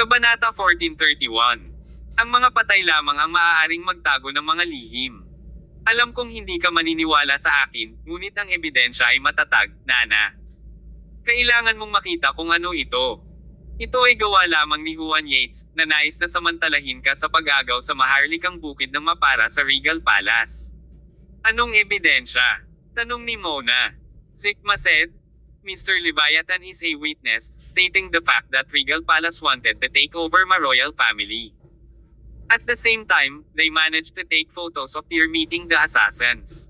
Kabanata 1431. Ang mga patay lamang ang maaaring magtago ng mga lihim. Alam kong hindi ka maniniwala sa akin, ngunit ang ebidensya ay matatag, Nana. Kailangan mong makita kung ano ito. Ito ay gawa lamang ni Juan Yates, na nais na samantalahin ka sa pag-agaw sa maharlikang bukid ng mapara sa Regal Palace. Anong ebidensya? Tanong ni Mona. Sigma said, Mr. Leviathan is a witness, stating the fact that Regal Palace wanted to take over my royal family. At the same time, they managed to take photos of Tyr meeting the assassins.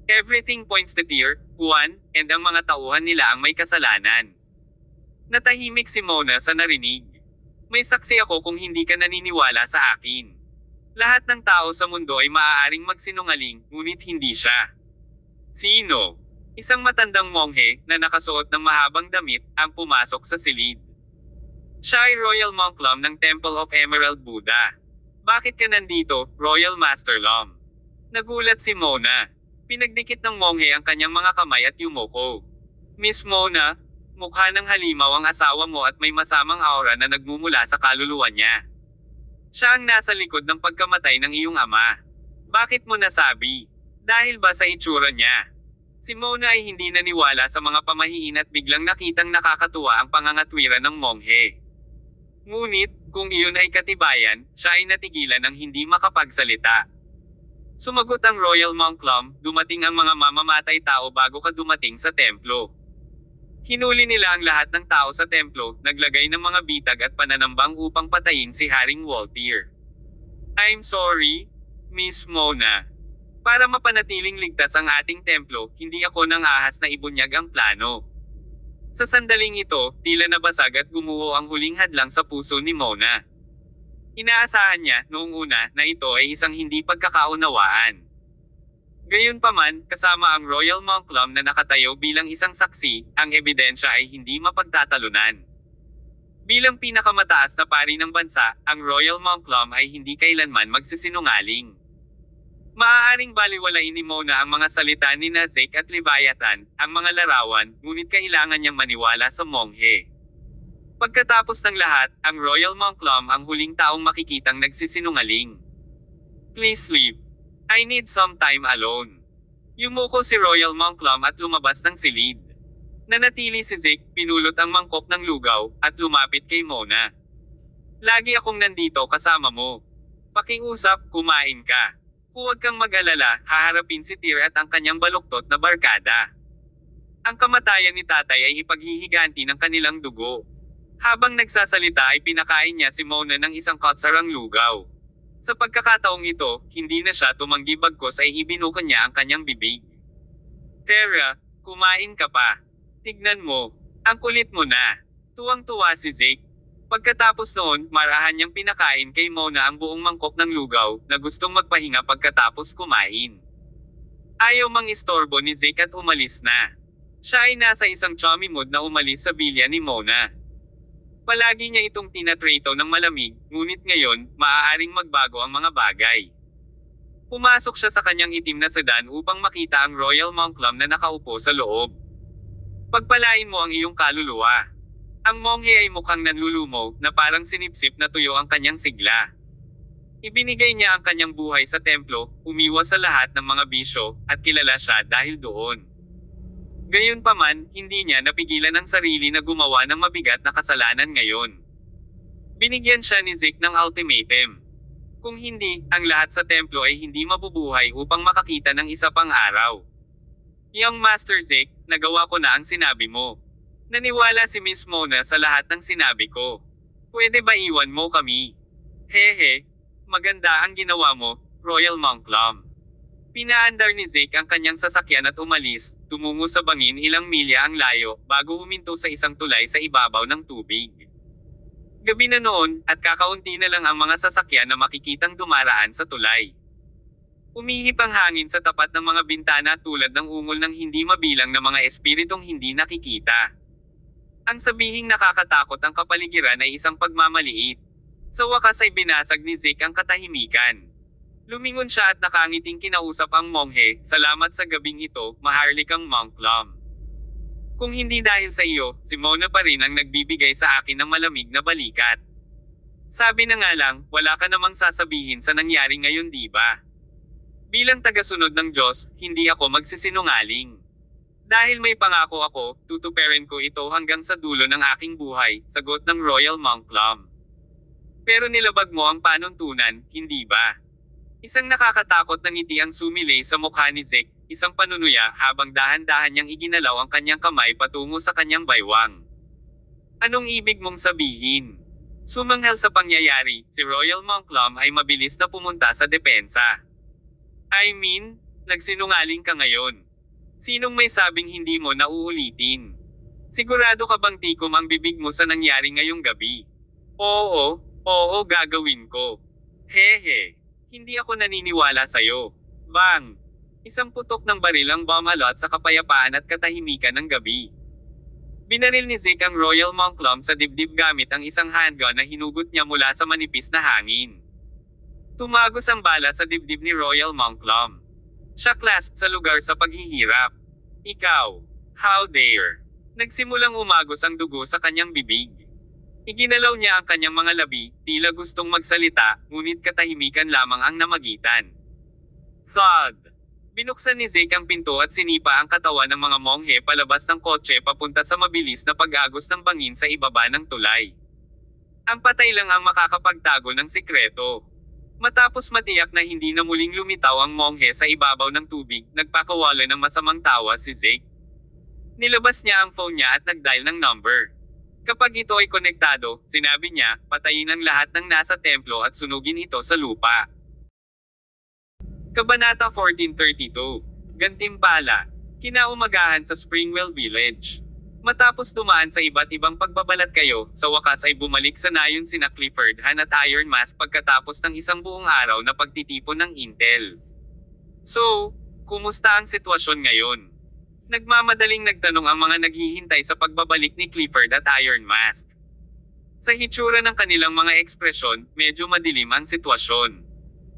Everything points to Tyr, Juan, and ang mga tauhan nila ang may kasalanan. Natahimik si Mona sa narinig. May saksi ako kung hindi ka naniniwala sa akin. Lahat ng tao sa mundo ay maaaring magsinungaling, ngunit hindi siya. Sino? Isang matandang monghe, na nakasuot ng mahabang damit, ang pumasok sa silid. Siya ay Royal Monk Lom ng Temple of Emerald Buddha. Bakit ka nandito, Royal Master Lom? Nagulat si Mona. Pinagdikit ng monghe ang kanyang mga kamay at yumuko. Miss Mona, mukha ng halimaw ang asawa mo at may masamang aura na nagmumula sa kaluluwa niya. Siya ang nasa likod ng pagkamatay ng iyong ama. Bakit mo nasabi? Dahil ba sa itsura niya? Si Mona ay hindi naniwala sa mga pamahiin at biglang nakitang nakakatuwa ang pangangatwiran ng monghe. Ngunit, kung iyon ay katibayan, siya ay natigilan ng hindi makapagsalita. Sumagot ang Royal Monk Lom, dumating ang mga mamamatay tao bago ka dumating sa templo. Hinuli nila ang lahat ng tao sa templo, naglagay ng mga bitag at pananambang upang patayin si Haring Walter. I'm sorry, Miss Mona. Para mapanatiling ligtas ang ating templo, hindi ako nang ahas na ibunyag ang plano. Sa sandaling ito, tila nabasag at gumuho ang huling hadlang sa puso ni Mona. Inaasahan niya, noong una, na ito ay isang hindi pagkakaunawaan. Gayunpaman, kasama ang Royal Monk Lom na nakatayo bilang isang saksi, ang ebidensya ay hindi mapagtatalunan. Bilang pinakamataas na pari ng bansa, ang Royal Monk Lom ay hindi kailanman magsisinungaling. Maaaring baliwalain ni Mona ang mga salita ni Zeke at Leviathan, ang mga larawan, ngunit kailangan niyang maniwala sa monghe. Pagkatapos ng lahat, ang Royal Monk Lom ang huling taong makikitang nagsisinungaling. Please leave. I need some time alone. Yumuko si Royal Monk Lom at lumabas ng silid. Nanatili si Zeke, pinulot ang mangkok ng lugaw, at lumapit kay Mona. Lagi akong nandito kasama mo. Pakiusap, kumain ka. Huwag kang mag-alala, haharapin si Tyr at ang kanyang baluktot na barkada. Ang kamatayan ni tatay ay ipaghihiganti ng kanilang dugo. Habang nagsasalita ay pinakain niya si Mona ng isang kotsarang lugaw. Sa pagkakataong ito, hindi na siya tumanggi bagkos ay ibinuka niya ang kanyang bibig. Tara, kumain ka pa. Tignan mo, ang kulit mo na. Tuwang-tuwa si Zeke. Pagkatapos noon, marahan niyang pinakain kay Mona ang buong mangkok ng lugaw, na gustong magpahinga pagkatapos kumain. Ayaw mang istorbo ni Zeke at umalis na. Siya ay nasa isang chummy mood na umalis sa villa ni Mona. Palagi niya itong tinatrato ng malamig, ngunit ngayon, maaaring magbago ang mga bagay. Pumasok siya sa kanyang itim na sedan upang makita ang Royal Monk Lom na nakaupo sa loob. Pagpalain mo ang iyong kaluluwa. Ang monghe ay mukhang nanlulumo, na parang sinipsip na tuyo ang kanyang sigla. Ibinigay niya ang kanyang buhay sa templo, umiwas sa lahat ng mga bisyo, at kilala siya dahil doon. Gayunpaman, hindi niya napigilan ang sarili na gumawa ng mabigat na kasalanan ngayon. Binigyan siya ni Zeke ng ultimatum. Kung hindi, ang lahat sa templo ay hindi mabubuhay upang makakita ng isa pang araw. Young Master Zeke, nagawa ko na ang sinabi mo. Naniwala si Miss Mona sa lahat ng sinabi ko. Pwede ba iwan mo kami? Hehe, maganda ang ginawa mo, Royal Monk Lom. Pinaandar ni Zeke ang kanyang sasakyan at umalis, tumungo sa bangin ilang milya ang layo, bago huminto sa isang tulay sa ibabaw ng tubig. Gabi na noon, at kakaunti na lang ang mga sasakyan na makikitang dumaraan sa tulay. Umihip ang hangin sa tapat ng mga bintana tulad ng ungol ng hindi mabilang na mga espiritong hindi nakikita. Ang sabihing nakakatakot ang kapaligiran ay isang pagmamaliit. Sa wakas ay binasag ni Zeke ang katahimikan. Lumingon siya at nakangiting kinausap ang monghe, salamat sa gabing ito, maharlikang Monk Lom. Kung hindi dahil sa iyo, si Mona pa rin ang nagbibigay sa akin ng malamig na balikat. Sabi na nga lang, wala ka namang sasabihin sa nangyari ngayon, di ba? Bilang tagasunod ng Diyos, hindi ako magsisinungaling. Dahil may pangako ako, tutuparin ko ito hanggang sa dulo ng aking buhay, sagot ng Royal Monk Plum. Pero nilabag mo ang panuntunan, hindi ba? Isang nakakatakot na ngiti ang sumilay sa mukha ni Zeke, isang panunuya habang dahan-dahan niyang iginalaw ang kanyang kamay patungo sa kanyang baywang. Anong ibig mong sabihin? Sumanghel sa pangyayari, si Royal Monk Plum ay mabilis na pumunta sa depensa. I mean, nagsinungaling ka ngayon. Sinong may sabing hindi mo na uulitin? Sigurado ka bang tikom ang bibig mo sa nangyari ngayong gabi? Oo, gagawin ko. Hehe, hindi ako naniniwala sa'yo. Bang! Isang putok ng baril ang bumalot sa kapayapaan at katahimikan ng gabi. Binaril ni Zeke ang Royal Monk Plum sa dibdib gamit ang isang handgun na hinugot niya mula sa manipis na hangin. Tumagos ang bala sa dibdib ni Royal Monk Plum. Siya clasp sa lugar sa paghihirap. Ikaw, how dare? Nagsimulang umagos ang dugo sa kanyang bibig. Iginalaw niya ang kanyang mga labi, tila gustong magsalita, ngunit katahimikan lamang ang namagitan. Thud! Binuksan ni Zeke ang pinto at sinipa ang katawan ng mga monghe palabas ng kotse papunta sa mabilis na pag-agos ng bangin sa ibaba ng tulay. Ang patay lang ang makakapagtago ng sikreto. Matapos matiyak na hindi na muling lumitaw ang monghe sa ibabaw ng tubig, nagpakawala ng masamang tawa si Zeke. Nilabas niya ang phone niya at nag-dial ng number. Kapag ito ay konektado, sinabi niya, patayin ang lahat ng nasa templo at sunugin ito sa lupa. Kabanata 1432. Gantimpala. Kinaumagahan sa Springwell Village. Matapos dumaan sa iba't ibang pagbabalat kayo, sa wakas ay bumalik sa nayon sina Clifford Han at Iron Mask pagkatapos ng isang buong araw na pagtitipon ng intel. So, kumusta ang sitwasyon ngayon? Nagmamadaling nagtanong ang mga naghihintay sa pagbabalik ni Clifford at Iron Mask. Sa hitsura ng kanilang mga ekspresyon, medyo madilim ang sitwasyon.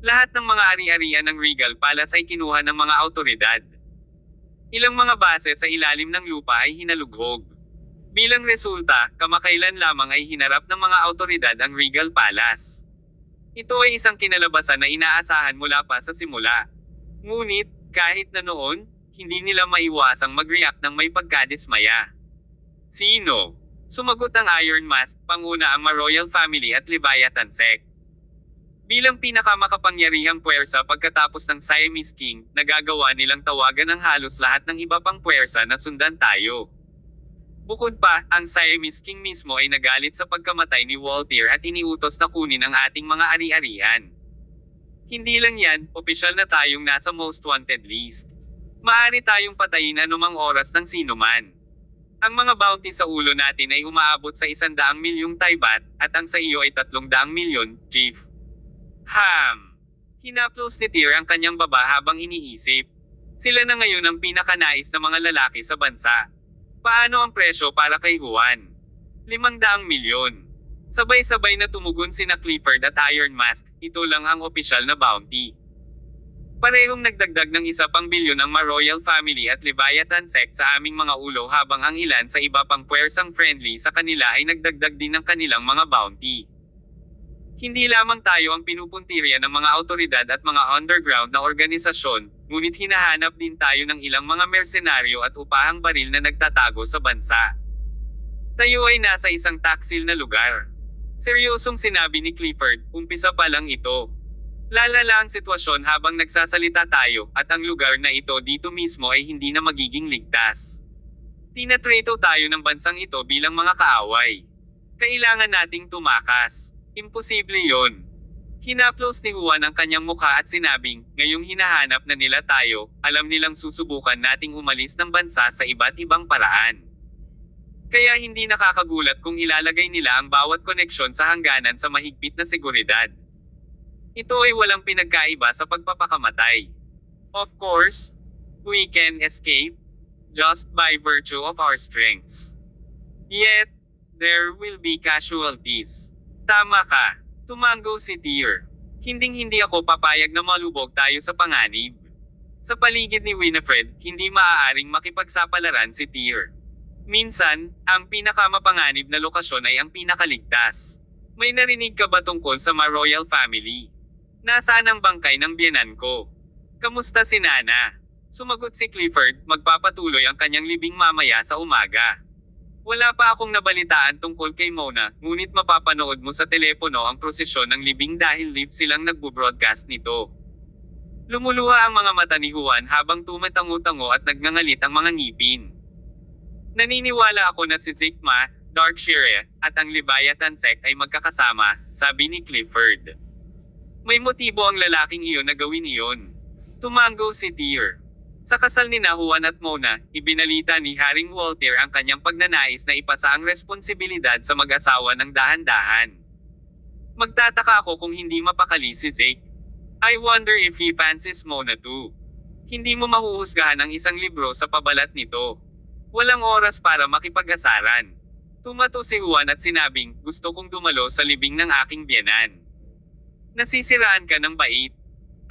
Lahat ng mga ari-arian ng Regal Palace ay kinuha ng mga awtoridad. Ilang mga base sa ilalim ng lupa ay hinalughog. Bilang resulta, kamakailan lamang ay hinarap ng mga awtoridad ang Regal Palace. Ito ay isang kinalabasan na inaasahan mula pa sa simula. Ngunit, kahit na noon, hindi nila maiwasang mag-react ng may pagkadismaya. Sino? Sumagot ang Iron Mask, panguna ang Ma-Royal Family at Leviathan Sect. Bilang pinakamakapangyarihang puwersa pagkatapos ng Siamese King, nagagawa nilang tawagan ng halos lahat ng iba pang puwersa na sundan tayo. Bukod pa, ang Siamese King mismo ay nagalit sa pagkamatay ni Walter at iniutos na kunin ang ating mga ari-arian. Hindi lang yan, opisyal na tayong nasa most wanted list. Maaari tayong patayin anumang oras ng sinuman. Ang mga bounty sa ulo natin ay umaabot sa 100 milyong Taibat, at ang sa iyo ay 300 milyon, Chief. Hinaplos ni Tyr ang kanyang baba habang iniisip. Sila na ngayon ang pinakanais na mga lalaki sa bansa. Paano ang presyo para kay Juan? 500 milyon. Sabay-sabay na tumugon sina Clifford at Iron Mask, ito lang ang opisyal na bounty. Parehong nagdagdag ng 1 bilyon ang Ma-Royal Family at Leviathan Sect sa aming mga ulo habang ang ilan sa iba pang puwersang friendly sa kanila ay nagdagdag din ng kanilang mga bounty. Hindi lamang tayo ang pinupuntirya ng mga awtoridad at mga underground na organisasyon, ngunit hinahanap din tayo ng ilang mga mersenaryo at upahang baril na nagtatago sa bansa. Tayo ay nasa isang taksil na lugar. Seryosong sinabi ni Clifford, umpisa pa lang ito. Lalala ang sitwasyon habang nagsasalita tayo, at ang lugar na ito dito mismo ay hindi na magiging ligtas. Tinatrato tayo ng bansang ito bilang mga kaaway. Kailangan nating tumakas. Imposible yon. Hinaplos ni Juan ang kanyang mukha at sinabing, ngayong hinahanap na nila tayo, alam nilang susubukan nating umalis ng bansa sa iba't ibang paraan. Kaya hindi nakakagulat kung ilalagay nila ang bawat koneksyon sa hangganan sa mahigpit na seguridad. Ito ay walang pinagkaiba sa pagpapakamatay. Of course, we can escape, just by virtue of our strengths. Yet, there will be casualties. Tama ka. Tumango si Tyr. Hinding-hindi ako papayag na malubog tayo sa panganib. Sa paligid ni Winifred, hindi maaaring makipagsapalaran si Tyr. Minsan, ang pinakamapanganib na lokasyon ay ang pinakaligtas. May narinig ka ba tungkol sa Ma Royal Family? Nasaan ang bangkay ng biyenan ko? Kamusta si Nana? Sumagot si Clifford, magpapatuloy ang kanyang libing mamaya sa umaga. Wala pa akong nabalitaan tungkol kay Mona, ngunit mapapanood mo sa telepono ang prosesyon ng libing dahil live silang nagbo-broadcast nito. Lumuluha ang mga mata ni Juan habang tumatango-tango at nagngangalit ang mga ngipin. Naniniwala ako na si Zikma, Darkshire, at ang Leviathan sect ay magkakasama, sabi ni Clifford. May motibo ang lalaking iyon na gawin iyon. Tumango si Tyr. Sa kasal ni Juan at Mona, ibinalita ni Haring Walter ang kanyang pagnanais na ipasa ang responsibilidad sa mag-asawa ng dahan-dahan. Magtataka ako kung hindi mapakali si Zeke. I wonder if he fancies Mona too. Hindi mo mahuhusgahan ang isang libro sa pabalat nito. Walang oras para makipag-asaran. Tumato si Juan at sinabing, gusto kong dumalo sa libing ng aking biyenan. Nasisiraan ka ng bait.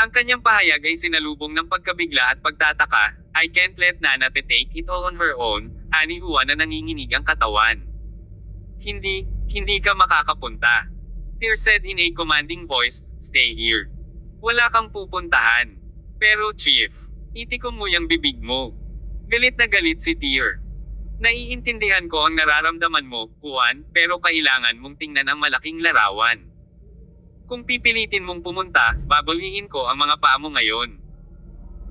Ang kanyang pahayag ay sinalubong ng pagkabigla at pagtataka. I can't let Nana take it all on her own, ani Juan na nanginginig ang katawan. Hindi ka makakapunta. Tyr said in a commanding voice, stay here. Wala kang pupuntahan. Pero Chief, itikom mo yung bibig mo. Galit na galit si Tyr. Naiintindihan ko ang nararamdaman mo, Juan, pero kailangan mong tingnan ang malaking larawan. Kung pipilitin mong pumunta, babawiin ko ang mga paa mo ngayon.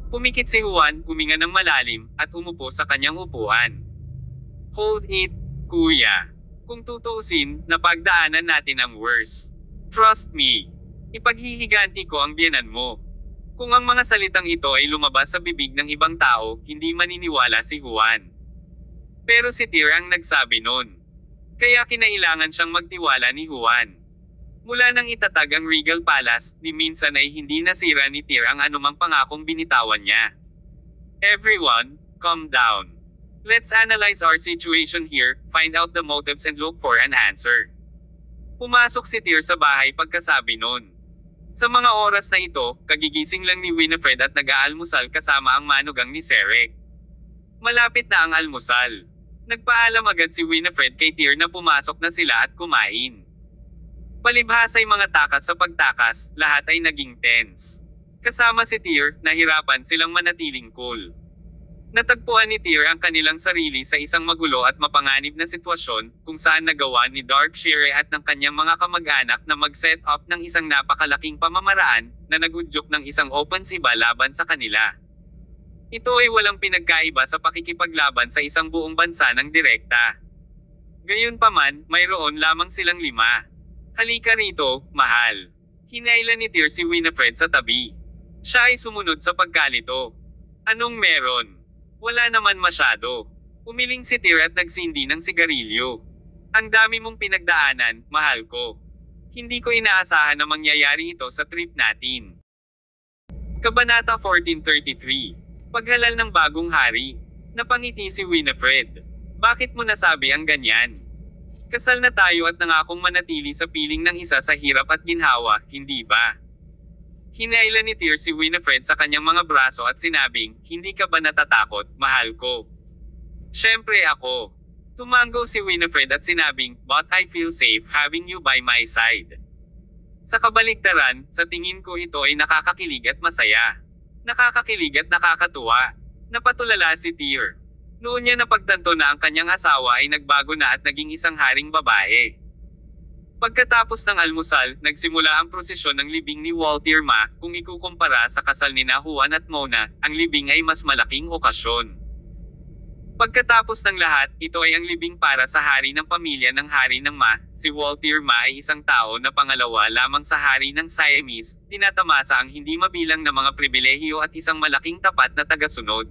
Pumikit si Juan, huminga ng malalim, at umupo sa kanyang upuan. Hold it, kuya. Kung tutuusin, napagdaanan natin ang worst. Trust me. Ipaghihiganti ko ang biyenan mo. Kung ang mga salitang ito ay lumabas sa bibig ng ibang tao, hindi maniniwala si Juan. Pero si Tyr ang nagsabi nun. Kaya kinailangan siyang magtiwala ni Juan. Mula nang itatag ang Regal Palace, ni minsan ay hindi nasira ni Tyr ang anumang pangakong binitawan niya. Everyone, calm down. Let's analyze our situation here, find out the motives and look for an answer. Pumasok si Tyr sa bahay pagkasabi nun. Sa mga oras na ito, kagigising lang ni Winifred at nag-aalmusal kasama ang manugang ni Serek. Malapit na ang almusal. Nagpaalam agad si Winifred kay Tyr na pumasok na sila at kumain. Palibhas ay mga takas sa pagtakas, lahat ay naging tense. Kasama si Tyr, nahirapan silang manatiling cool. Natagpuan ni Tyr ang kanilang sarili sa isang magulo at mapanganib na sitwasyon, kung saan nagawa ni Darkshire at ng kanyang mga kamag-anak na mag-set up ng isang napakalaking pamamaraan, na nagudyok ng isang opensiba laban sa kanila. Ito ay walang pinagkaiba sa pakikipaglaban sa isang buong bansa ng direkta. Gayunpaman, mayroon lamang silang 5. Halika rito, mahal. Hinailan ni Tyr si Winifred sa tabi. Siya ay sumunod sa pagkalito. Anong meron? Wala naman masyado. Umiling si Tyr at nagsindi ng sigarilyo. Ang dami mong pinagdaanan, mahal ko. Hindi ko inaasahan na mangyayari ito sa trip natin. Kabanata 1433. Paghalal ng bagong hari. Napangiti si Winifred. Bakit mo nasabi ang ganyan? Kasal na tayo at nangakong manatili sa piling ng isa sa hirap at ginhawa, hindi ba? Hinailan ni Tyr si Winifred sa kanyang mga braso at sinabing, hindi ka ba natatakot, mahal ko? Siyempre ako. Tumango si Winifred at sinabing, but I feel safe having you by my side. Sa kabaligtaran, sa tingin ko ito ay nakakakilig at masaya. Nakakakilig at nakakatuwa. Napatulala si Tyr. Noon niya napagtanto na ang kanyang asawa ay nagbago na at naging isang haring babae. Pagkatapos ng almusal, nagsimula ang prosesyon ng libing ni Walter Ma. Kung ikukumpara sa kasal ni Juan at Mona, ang libing ay mas malaking okasyon. Pagkatapos ng lahat, ito ay ang libing para sa hari ng pamilya ng hari ng Ma. Si Walter Ma ay isang tao na pangalawa lamang sa hari ng Siamese, tinatamasa ang hindi mabilang na mga pribilehiyo at isang malaking tapat na tagasunod.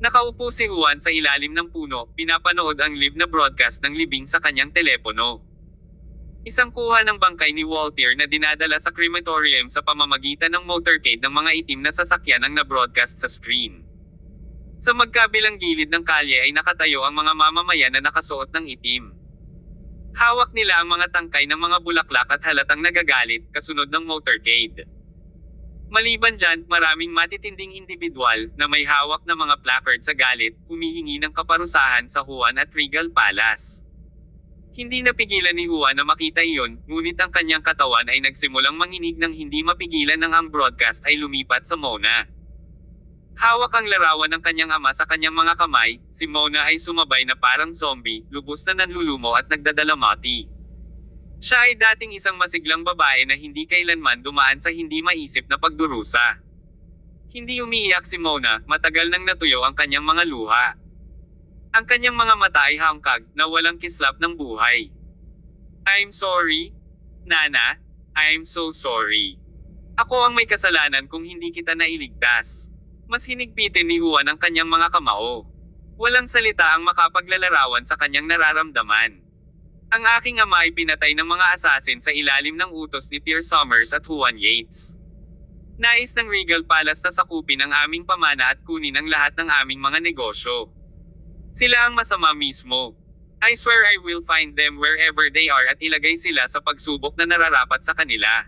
Nakaupo si Juan sa ilalim ng puno, pinapanood ang live na broadcast ng libing sa kanyang telepono. Isang kuha ng bangkay ni Walter na dinadala sa crematorium sa pamamagitan ng motorcade ng mga itim na sasakyan ang na-broadcast sa screen. Sa magkabilang gilid ng kalye ay nakatayo ang mga mamamayan na nakasuot ng itim. Hawak nila ang mga tangkay ng mga bulaklak at halatang nagagalit, kasunod ng motorcade. Maliban dyan, maraming matitinding individual na may hawak na mga placard sa galit, humihingi ng kaparusahan sa Juan at Regal Palace. Hindi napigilan ni Juan na makita iyon, ngunit ang kanyang katawan ay nagsimulang manginig nang hindi mapigilan nang ang broadcast ay lumipat sa Mona. Hawak ang larawan ng kanyang ama sa kanyang mga kamay, si Mona ay sumabay na parang zombie, lubos na nanlulumo at nagdadalamati. Siya ay dating isang masiglang babae na hindi kailanman dumaan sa hindi maisip na pagdurusa. Hindi umiiyak si Mona, matagal nang natuyo ang kanyang mga luha. Ang kanyang mga mata ay hangkag, na walang kislap ng buhay. I'm sorry, Nana. I'm so sorry. Ako ang may kasalanan kung hindi kita nailigtas. Mas hinigpitin ni Juan ang kanyang mga kamao. Walang salita ang makapaglalarawan sa kanyang nararamdaman. Ang aking ama ay pinatay ng mga assassin sa ilalim ng utos ni Tyr Summers at Juan Yates. Nais ng Regal Palace na sakupin ang aming pamana at kunin ang lahat ng aming mga negosyo. Sila ang masama mismo. I swear I will find them wherever they are at ilagay sila sa pagsubok na nararapat sa kanila.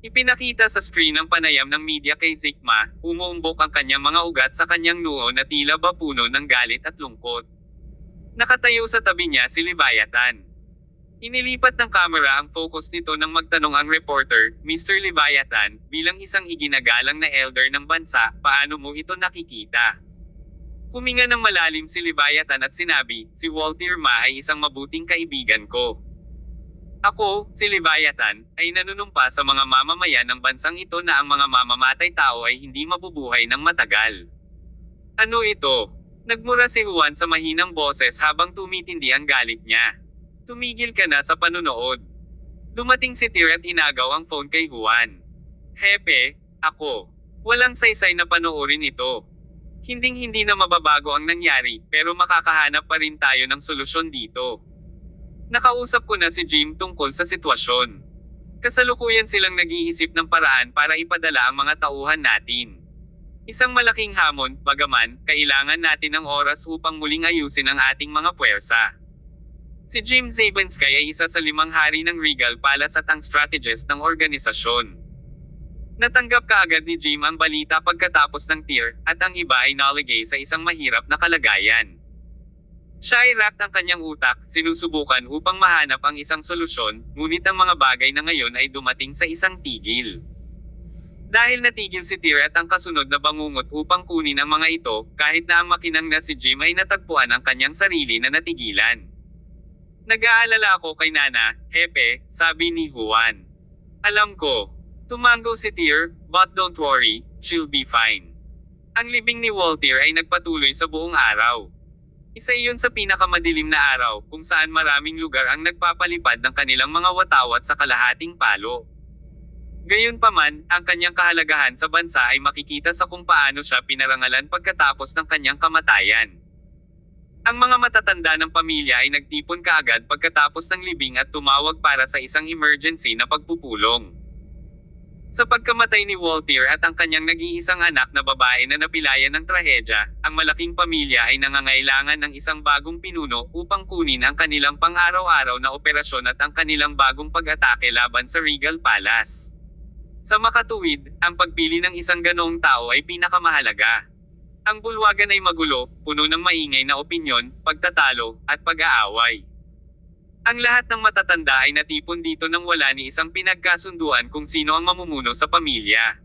Ipinakita sa screen ng panayam ng media kay Zikma, umuumbok ang kanyang mga ugat sa kanyang noo na tila ba puno ng galit at lungkot. Nakatayo sa tabi niya si Leviathan. Inilipat ng kamera ang focus nito nang magtanong ang reporter, Mr. Leviathan, bilang isang iginagalang na elder ng bansa, paano mo ito nakikita? Huminga ng malalim si Leviathan at sinabi, si Walter Ma ay isang mabuting kaibigan ko. Ako, si Leviathan, ay nanunumpa sa mga mamamayan ng bansang ito na ang mga mamamatay tao ay hindi mabubuhay ng matagal. Ano ito? Nagmura si Juan sa mahinang boses habang tumitindi ang galit niya. Tumigil ka na sa panunood. Dumating si Tyr at inagaw ang phone kay Juan. Hepe, ako. Walang saysay na panoorin ito. Hinding-hindi na mababago ang nangyari, pero makakahanap pa rin tayo ng solusyon dito. Nakausap ko na si Jim tungkol sa sitwasyon. Kasalukuyan silang nag-iisip ng paraan para ipadala ang mga tauhan natin. Isang malaking hamon, bagaman, kailangan natin ng oras upang muling ayusin ang ating mga puwersa. Si Jim Zabenskay ay isa sa 5 hari ng Regal Palace at ang strategist ng organisasyon. Natanggap kaagad ni Jim ang balita pagkatapos ng Tyr, at ang iba ay naligay sa isang mahirap na kalagayan. Siya ay racked ang kanyang utak, sinusubukan upang mahanap ang isang solusyon, ngunit ang mga bagay na ngayon ay dumating sa isang tigil. Dahil natigil si Tyr at ang kasunod na bangungot upang kunin ang mga ito, kahit na ang makinang na si Jim ay natagpuan ang kanyang sarili na natigilan. Nag-aalala ako kay Nana, Hepe, sabi ni Juan. Alam ko. Tumango si Tyr, but don't worry, she'll be fine. Ang libing ni Walter ay nagpatuloy sa buong araw. Isa iyon sa pinakamadilim na araw, kung saan maraming lugar ang nagpapalipad ng kanilang mga watawat sa kalahating palo. Gayunpaman, ang kanyang kahalagahan sa bansa ay makikita sa kung paano siya pinarangalan pagkatapos ng kanyang kamatayan. Ang mga matatanda ng pamilya ay nagtipon kaagad pagkatapos ng libing at tumawag para sa isang emergency na pagpupulong. Sa pagkamatay ni Walter at ang kanyang nag-iisang anak na babae na napilayan ng trahedya, ang malaking pamilya ay nangangailangan ng isang bagong pinuno upang kunin ang kanilang pang-araw-araw na operasyon at ang kanilang bagong pag-atake laban sa Regal Palace. Sa makatuwid, ang pagpili ng isang ganoong tao ay pinakamahalaga. Ang bulwagan ay magulo, puno ng maingay na opinyon, pagtatalo, at pag-aaway. Ang lahat ng matatanda ay natipon dito nang wala ni isang pinagkasunduan kung sino ang mamumuno sa pamilya.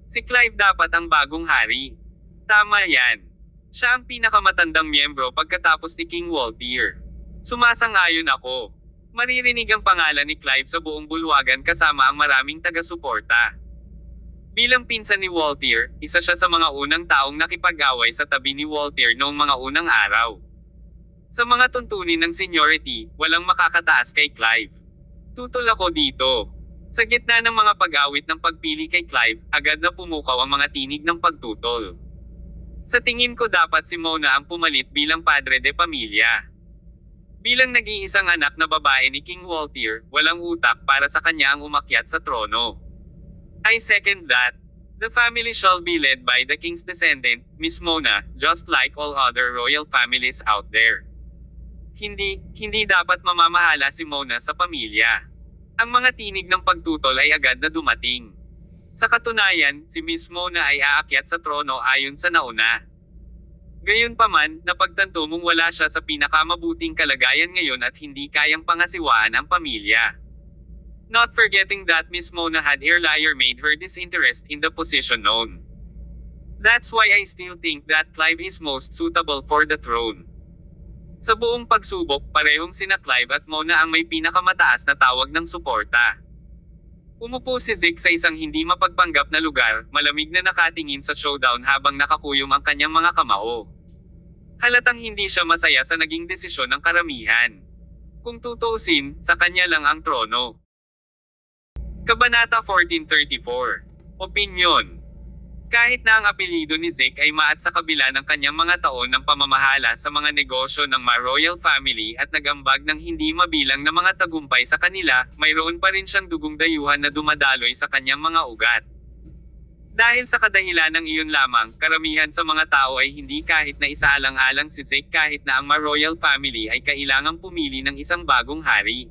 Si Clive dapat ang bagong hari. Tama yan. Siya ang pinakamatandang miyembro pagkatapos ni King Walter. Sumasang-ayon ako. Maririnig ang pangalan ni Clive sa buong bulwagan kasama ang maraming taga-suporta. Bilang pinsan ni Walter, isa siya sa mga unang taong nakipag-away sa tabi ni Walter noong mga unang araw. Sa mga tuntunin ng seniority, walang makakataas kay Clive. Tutol ako dito. Sa gitna ng mga pag-awit ng pagpili kay Clive, agad na pumukaw ang mga tinig ng pagtutol. Sa tingin ko dapat si Mona ang pumalit bilang padre de pamilya. Bilang nag-iisang anak na babae ni King Walter, walang utak para sa kanya ang umakyat sa trono. I second that. The family shall be led by the king's descendant, Miss Mona, just like all other royal families out there. Hindi dapat mamamahala si Mona sa pamilya. Ang mga tinig ng pagtutol ay agad na dumating. Sa katunayan, si Miss Mona ay aakyat sa trono ayon sa nauna. Gayunpaman, napagtanto mong wala siya sa pinakamabuting kalagayan ngayon at hindi kayang pangasiwaan ang pamilya. Not forgetting that Miss Mona had earlier made her disinterest in the position known. That's why I still think that Clive is most suitable for the throne. Sa buong pagsubok, parehong sina Clive at Mona ang may pinakamataas na tawag ng suporta. Umupo si Zeke sa isang hindi mapagpanggap na lugar, malamig na nakatingin sa showdown habang nakakuyom ang kanyang mga kamao. Halatang hindi siya masaya sa naging desisyon ng karamihan. Kung tutuusin, sa kanya lang ang trono. Kabanata 1434. Opinyon. Kahit na ang apelyido ni Zeke ay Maat sa kabila ng kanyang mga taon ng pamamahala sa mga negosyo ng Ma Royal Family at nagambag ng hindi mabilang na mga tagumpay sa kanila, mayroon pa rin siyang dugong dayuhan na dumadaloy sa kanyang mga ugat. Dahil sa kadahilan ng iyon lamang, karamihan sa mga tao ay hindi kahit na isaalang-alang si Zeke kahit na ang Ma Royal Family ay kailangang pumili ng isang bagong hari.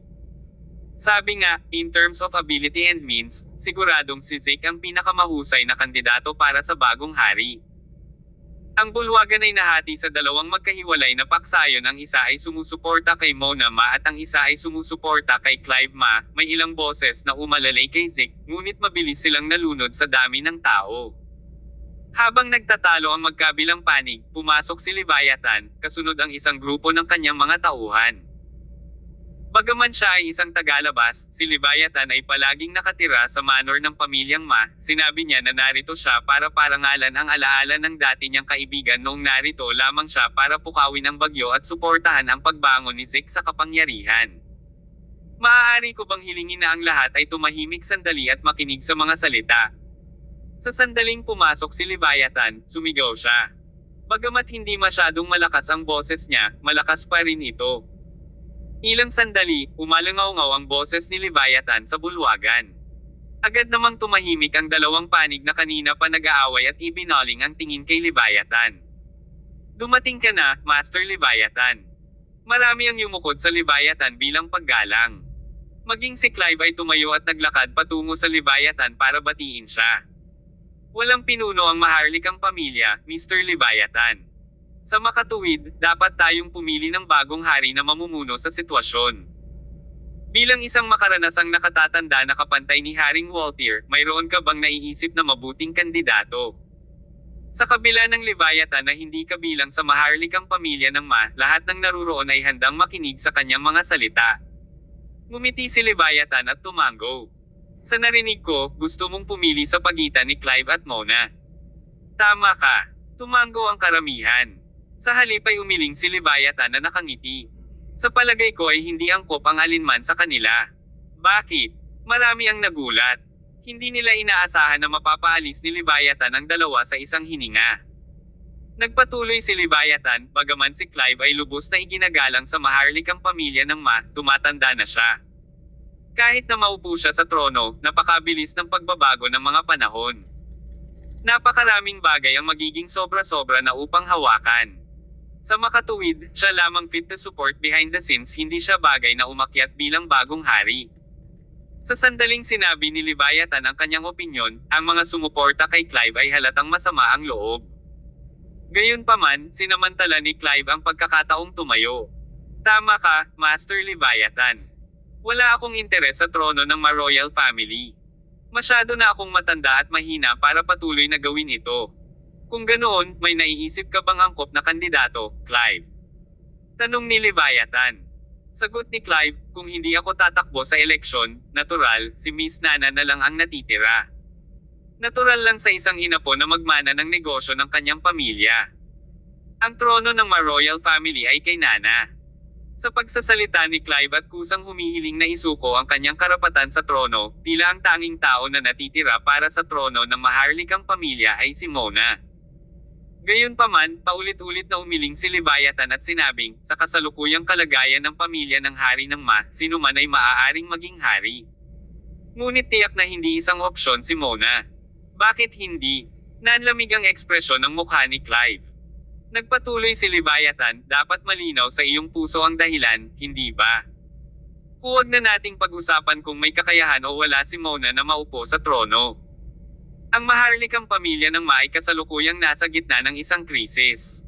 Sabi nga, in terms of ability and means, siguradong si Zeke ang pinakamahusay na kandidato para sa bagong hari. Ang bulwagan ay nahati sa dalawang magkahiwalay na paksayon, ang isa ay sumusuporta kay Mona Ma at ang isa ay sumusuporta kay Clive Ma. May ilang boses na umalalay kay Zeke, ngunit mabilis silang nalunod sa dami ng tao. Habang nagtatalo ang magkabilang panig, pumasok si Leviathan, kasunod ang isang grupo ng kanyang mga tauhan. Bagaman siya ay isang tagalabas, si Leviathan ay palaging nakatira sa manor ng pamilyang Ma. Sinabi niya na narito siya para parangalan ang alaala ng dati niyang kaibigan noong narito lamang siya para pukawin ang bagyo at suportahan ang pagbangon ni Zeke sa kapangyarihan. Maaari ko bang hilingin na ang lahat ay tumahimik sandali at makinig sa mga salita? Sa sandaling pumasok si Leviathan, sumigaw siya. Bagamat hindi masyadong malakas ang boses niya, malakas pa rin ito. Ilang sandali, umalangaw-ngaw ang boses ni Leviathan sa bulwagan. Agad namang tumahimik ang dalawang panig na kanina pa nag-aaway at ibinaling ang tingin kay Leviathan. Dumating ka na, Master Leviathan. Marami ang yumukod sa Leviathan bilang paggalang. Maging si Clive ay tumayo at naglakad patungo sa Leviathan para batiin siya. Walang pinuno ang maharlikang pamilya, Mr. Leviathan. Sa makatuwid, dapat tayong pumili ng bagong hari na mamumuno sa sitwasyon. Bilang isang makaranasang nakatatanda na kapantay ni Haring Walter, mayroon ka bang naiisip na mabuting kandidato? Sa kabila ng Leviathan na hindi kabilang sa maharlikang pamilya ng Ma, lahat ng naruroon ay handang makinig sa kanyang mga salita. Ngumiti si Leviathan at tumango. Sa narinig ko, gusto mong pumili sa pagitan ni Clive at Mona. Tama ka. Tumango ang karamihan. Sa halip ay umiling si Leviathan na nakangiti. Sa palagay ko ay hindi angkop ang alinman sa kanila. Bakit? Marami ang nagulat. Hindi nila inaasahan na mapapaalis ni Leviathan ang dalawa sa isang hininga. Nagpatuloy si Leviathan, bagaman si Clive ay lubos na iginagalang sa maharlikang pamilya ng Ma, tumatanda na siya. Kahit na maupo siya sa trono, napakabilis ng pagbabago ng mga panahon. Napakaraming bagay ang magiging sobra-sobra na upang hawakan. Sa makatuwid, siya lamang fit to support behind the scenes, hindi siya bagay na umakyat bilang bagong hari. Sa sandaling sinabi ni Leviathan ang kanyang opinyon, ang mga sumuporta kay Clive ay halatang masama ang loob. Gayunpaman, sinamantala ni Clive ang pagkakataong tumayo. Tama ka, Master Leviathan. Wala akong interes sa trono ng Ma Royal Family. Masyado na akong matanda at mahina para patuloy na gawin ito. Kung ganoon, may naiisip ka bang angkop na kandidato, Clive? Tanong ni Leviathan. Sagot ni Clive, kung hindi ako tatakbo sa eleksyon, natural, si Miss Nana na lang ang natitira. Natural lang sa isang inapo na magmana ng negosyo ng kanyang pamilya. Ang trono ng Ma Royal Family ay kay Nana. Sa pagsasalita ni Clive at kusang humihiling na isuko ang kanyang karapatan sa trono, tila ang tanging tao na natitira para sa trono ng maharlikang pamilya ay si Mona. Gayunpaman, paulit-ulit na umiling si Leviathan at sinabing, sa kasalukuyang kalagayan ng pamilya ng hari ng Ma, sino man ay maaaring maging hari. Ngunit tiyak na hindi isang opsyon si Mona. Bakit hindi? Nanlamig ang ekspresyon ng mukha ni Clive. Nagpatuloy si Leviathan, dapat malinaw sa iyong puso ang dahilan, hindi ba? Huwag na nating pag-usapan kung may kakayahan o wala si Mona na maupo sa trono. Ang maharlikang pamilya ng Ma ay kasalukuyang nasa gitna ng isang krisis.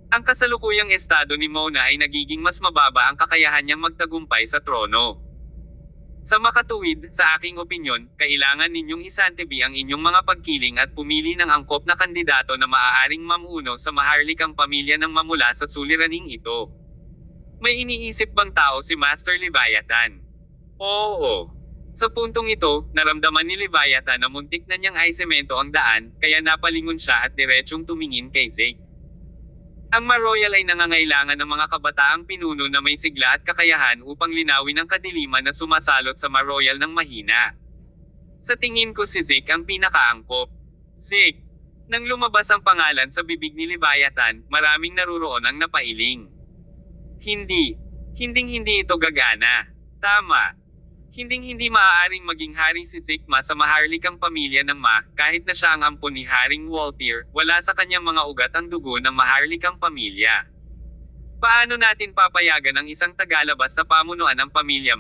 Ang kasalukuyang estado ni Mona ay nagiging mas mababa ang kakayahan niyang magtagumpay sa trono. Sa makatuwid, sa aking opinyon, kailangan ninyong isantabi ang inyong mga pagkiling at pumili ng angkop na kandidato na maaaring mamuno sa maharlikang pamilya ng mamula sa suliraning ito. May iniisip bang tao si Master Leviathan? Oo. Sa puntong ito, naramdaman ni Leviathan na muntik na niyang aisemento ang daan, kaya napalingon siya at diretsong tumingin kay Zeke. Ang Maroyal ay nangangailangan ng mga kabataang pinuno na may sigla at kakayahan upang linawin ang kadiliman na sumasalot sa Maroyal ng mahina. Sa tingin ko si Zeke ang pinakaangkop. Zeke. Nang lumabas ang pangalan sa bibig ni Leviathan, maraming naruroon ang napailing. Hinding-hindi ito gagana. Tama. Hinding-hindi maaaring maging hari si Zeke sa maharlikang pamilya ng kahit na siya ang ampon ni Haring Walter, wala sa kanyang mga ugat ang dugo ng maharlikang pamilya. Paano natin papayagan ang isang tagalabas na pamunuan ng pamilya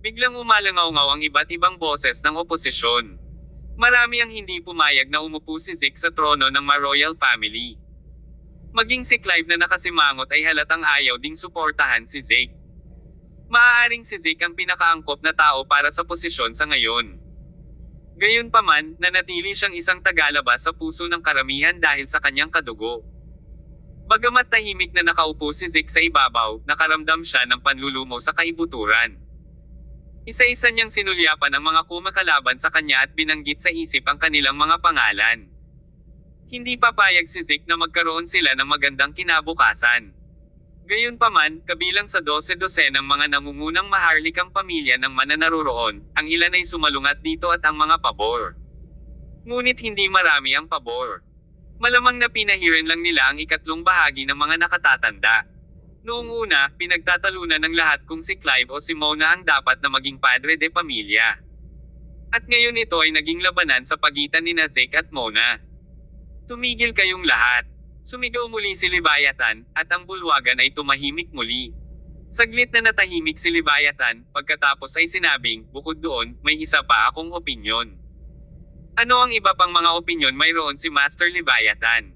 Biglang umalangaw-ngaw ang iba't ibang boses ng oposisyon. Marami ang hindi pumayag na umupo si Zeke sa trono ng Maroyal family. Maging si Clive na nakasimangot ay halatang ayaw ding suportahan si Zeke. Maaaring si Zeke ang pinakaangkop na tao para sa posisyon sa ngayon. Gayunpaman, nanatili siyang isang tagalabas sa puso ng karamihan dahil sa kanyang kadugo. Bagamat tahimik na nakaupo si Zeke sa ibabaw, nakaramdam siya ng panlulumo sa kaibuturan. Isa-isa niyang sinulyapan ang mga kumakalaban sa kanya at binanggit sa isip ang kanilang mga pangalan. Hindi papayag si Zeke na magkaroon sila ng magandang kinabukasan. Gayunpaman, kabilang sa 12 ng mga nangungunang maharlikang pamilya ng mananaruroon, ang ilan ay sumalungat dito at ang mga pabor. Ngunit hindi marami ang pabor. Malamang na pinahiran lang nila ang ikatlong bahagi ng mga nakatatanda. Noong una, pinagtatalunan ng lahat kung si Clive o si Mona ang dapat na maging padre de pamilya. At ngayon ito ay naging labanan sa pagitan ni Zeke at Mona. Tumigil kayong lahat. Sumigaw muli si Leviathan, at ang bulwagan ay tumahimik muli. Saglit na natahimik si Leviathan, pagkatapos ay sinabing, bukod doon, may isa pa akong opinyon. Ano ang iba pang mga opinyon mayroon si Master Leviathan?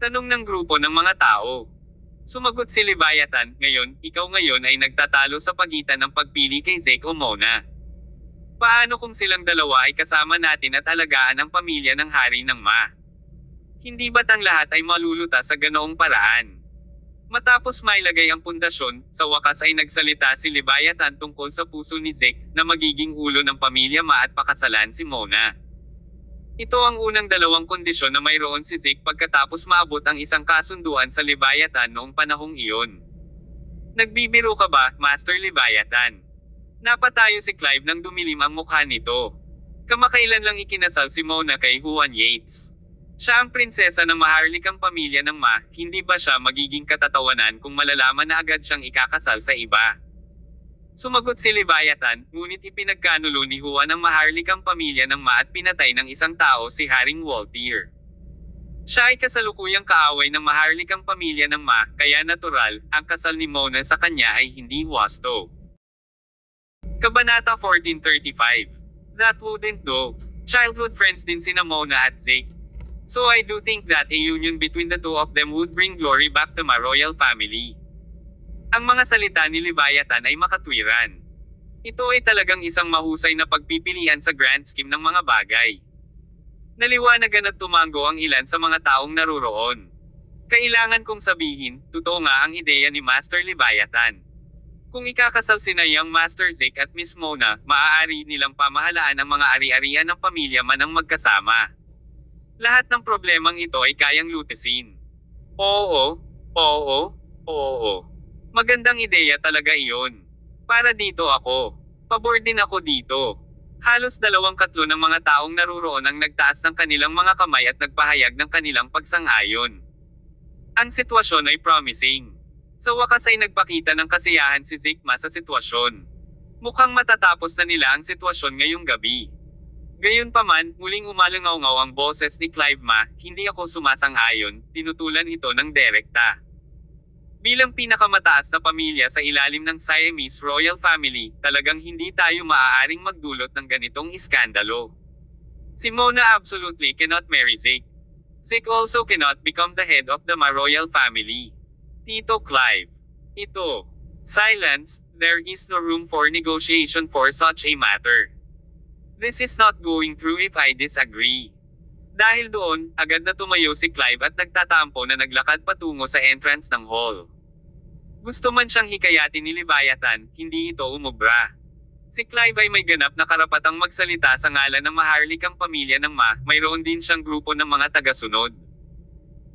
Tanong ng grupo ng mga tao. Sumagot si Leviathan, ikaw ngayon ay nagtatalo sa pagitan ng pagpili kay Zeke o Mona. Paano kung silang dalawa ay kasama natin at alagaan ang pamilya ng hari ng Hindi ba't ang lahat ay malulutas sa ganoong paraan? Matapos mailagay ang pundasyon, sa wakas ay nagsalita si Leviathan tungkol sa puso ni Zeke na magiging ulo ng pamilya at pakasalan si Mona. Ito ang unang dalawang kondisyon na mayroon si Zeke pagkatapos maabot ang isang kasunduan sa Leviathan noong panahong iyon. Nagbibiro ka ba, Master Leviathan? Napatayo si Clive nang dumilim ang mukha nito. Kamakailan lang ikinasal si Mona kay Juan Yates. Siya ang prinsesa ng maharlikang pamilya ng hindi ba siya magiging katatawanan kung malalaman na agad siyang ikakasal sa iba? Sumagot si Leviathan, ngunit ipinagkanulo ni Juan ang maharlikang pamilya ng at pinatay ng isang tao si Haring Walter. Siya ay kasalukuyang kaaway ng maharlikang pamilya ng kaya natural, ang kasal ni Mona sa kanya ay hindi wasto. Kabanata 1435. That wouldn't do. Childhood friends din sina Mona at Zeke. So I do think that a union between the two of them would bring glory back to my royal family. Ang mga salita ni Leviathan ay makatwiran. Ito ay talagang isang mahusay na pagpipilian sa grand scheme ng mga bagay. Naliwanagan at tumango ang ilan sa mga taong naruroon. Kailangan kong sabihin, totoo nga ang ideya ni Master Leviathan. Kung ikakasal sina Young Master Zeke at Miss Mona, maaari nilang pamahalaan ang mga ari-arian ng pamilya manang magkasama. Lahat ng problemang ito ay kayang lutisin. Oo. Magandang ideya talaga iyon. Para dito ako. Pabor din ako dito. Halos 2/3 ng mga taong naruroon ang nagtaas ng kanilang mga kamay at nagpahayag ng kanilang pagsang-ayon. Ang sitwasyon ay promising. Sa wakas ay nagpakita ng kasiyahan si Zeke sa sitwasyon. Mukhang matatapos na nila ang sitwasyon ngayong gabi. Gayunpaman, muling umalangaw-ngaw ang boses ni Clive hindi ako sumasang-ayon, tinutulan ito ng direkta. Bilang pinakamataas na pamilya sa ilalim ng Siamese royal family, talagang hindi tayo maaaring magdulot ng ganitong iskandalo. Si Mona absolutely cannot marry Zeke. Zeke also cannot become the head of the Ma royal family. Tito Clive. Ito. Silence, there is no room for negotiation for such a matter. This is not going through if I disagree. Dahil doon, agad na tumayo si Clive at nagtatampo na naglakad patungo sa entrance ng hall. Gusto man siyang hikayatin ni Leviathan, hindi ito umubra. Si Clive ay may ganap na karapatang magsalita sa ngalan ng maharlikang pamilya ng Ma, mayroon din siyang grupo ng mga tagasunod.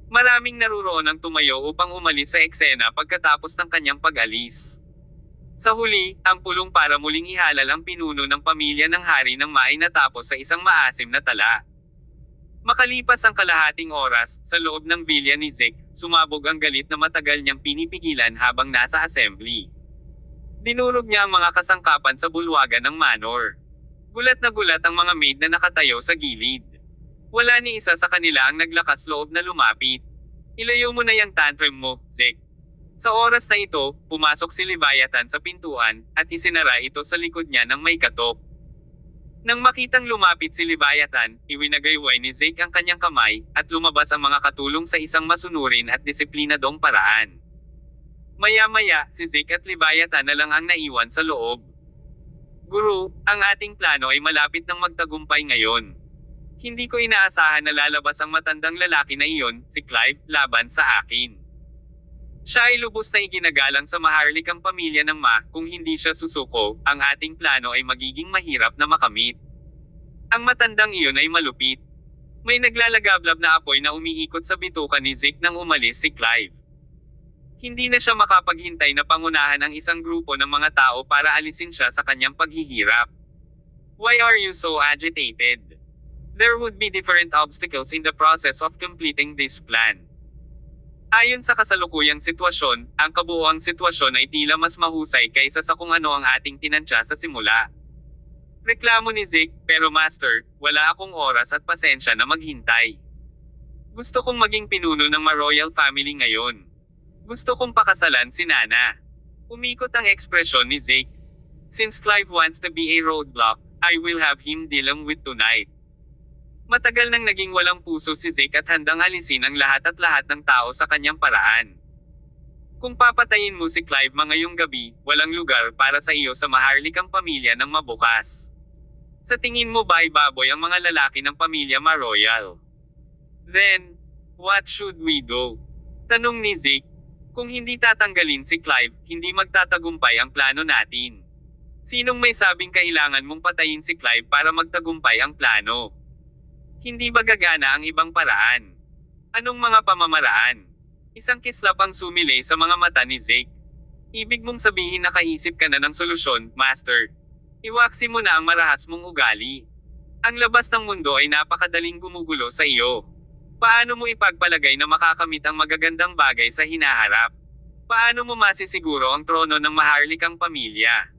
Maraming naruroon ang tumayo upang umalis sa eksena pagkatapos ng kanyang pag-alis. Sa huli, ang pulong para muling ihalal ang pinuno ng pamilya ng hari ng Ma ay natapos sa isang maasim na tala. Makalipas ang kalahating oras, sa loob ng villa ni Zeke, sumabog ang galit na matagal niyang pinipigilan habang nasa assembly. Dinurog niya ang mga kasangkapan sa bulwagan ng manor. Gulat na gulat ang mga maid na nakatayo sa gilid. Wala ni isa sa kanila ang naglakas loob na lumapit. Ilayo mo na yung tantrum mo, Zeke. Sa oras na ito, pumasok si Leviathan sa pintuan, at isinara ito sa likod niya ng may katok. Nang makitang lumapit si Leviathan, iwinagayway ni Zeke ang kanyang kamay, at lumabas ang mga katulong sa isang masunurin at disiplinadong paraan. Maya-maya, si Zeke at Leviathan na lang ang naiwan sa loob. Guru, ang ating plano ay malapit ng magtagumpay ngayon. Hindi ko inaasahan na lalabas ang matandang lalaki na iyon, si Clive, laban sa akin. Siya ay lubos na iginagalang sa maharlikang pamilya ng Ma, kung hindi siya susuko, ang ating plano ay magiging mahirap na makamit. Ang matandang iyon ay malupit. May naglalagablab na apoy na umiikot sa bituka ni Zeke nang umalis si Clive. Hindi na siya makapaghintay na pangunahan ang isang grupo ng mga tao para alisin siya sa kanyang paghihirap. Why are you so agitated? There would be different obstacles in the process of completing this plan. Ayon sa kasalukuyang sitwasyon, ang kabuuang sitwasyon ay tila mas mahusay kaysa sa kung ano ang ating tinansya sa simula. Reklamo ni Zeke, pero Master, wala akong oras at pasensya na maghintay. Gusto kong maging pinuno ng Ma royal family ngayon. Gusto kong pakasalan si Nana. Umikot ang ekspresyon ni Zeke. Since Clive wants to be a roadblock, I will have him dealing with tonight. Matagal nang naging walang puso si Zeke at handang alisin ang lahat ng tao sa kanyang paraan. Kung papatayin mo si Clive ngayong gabi, walang lugar para sa iyo sa maharlikang pamilya ng mabukas. Sa tingin mo ba ay baboy ang mga lalaki ng pamilya Ma royal? Then, what should we do? Tanong ni Zeke. Kung hindi tatanggalin si Clive, hindi magtatagumpay ang plano natin. Sinong may sabing kailangan mong patayin si Clive para magtagumpay ang plano? Hindi ba gagana ang ibang paraan? Anong mga pamamaraan? Isang kislap ang sumilay sa mga mata ni Zeke. Ibig mong sabihin nakaisip ka na ng solusyon, Master. Iwaksi mo na ang marahas mong ugali. Ang labas ng mundo ay napakadaling gumugulo sa iyo. Paano mo ipagpalagay na makakamit ang magagandang bagay sa hinaharap? Paano mo masisiguro ang trono ng maharlikang pamilya?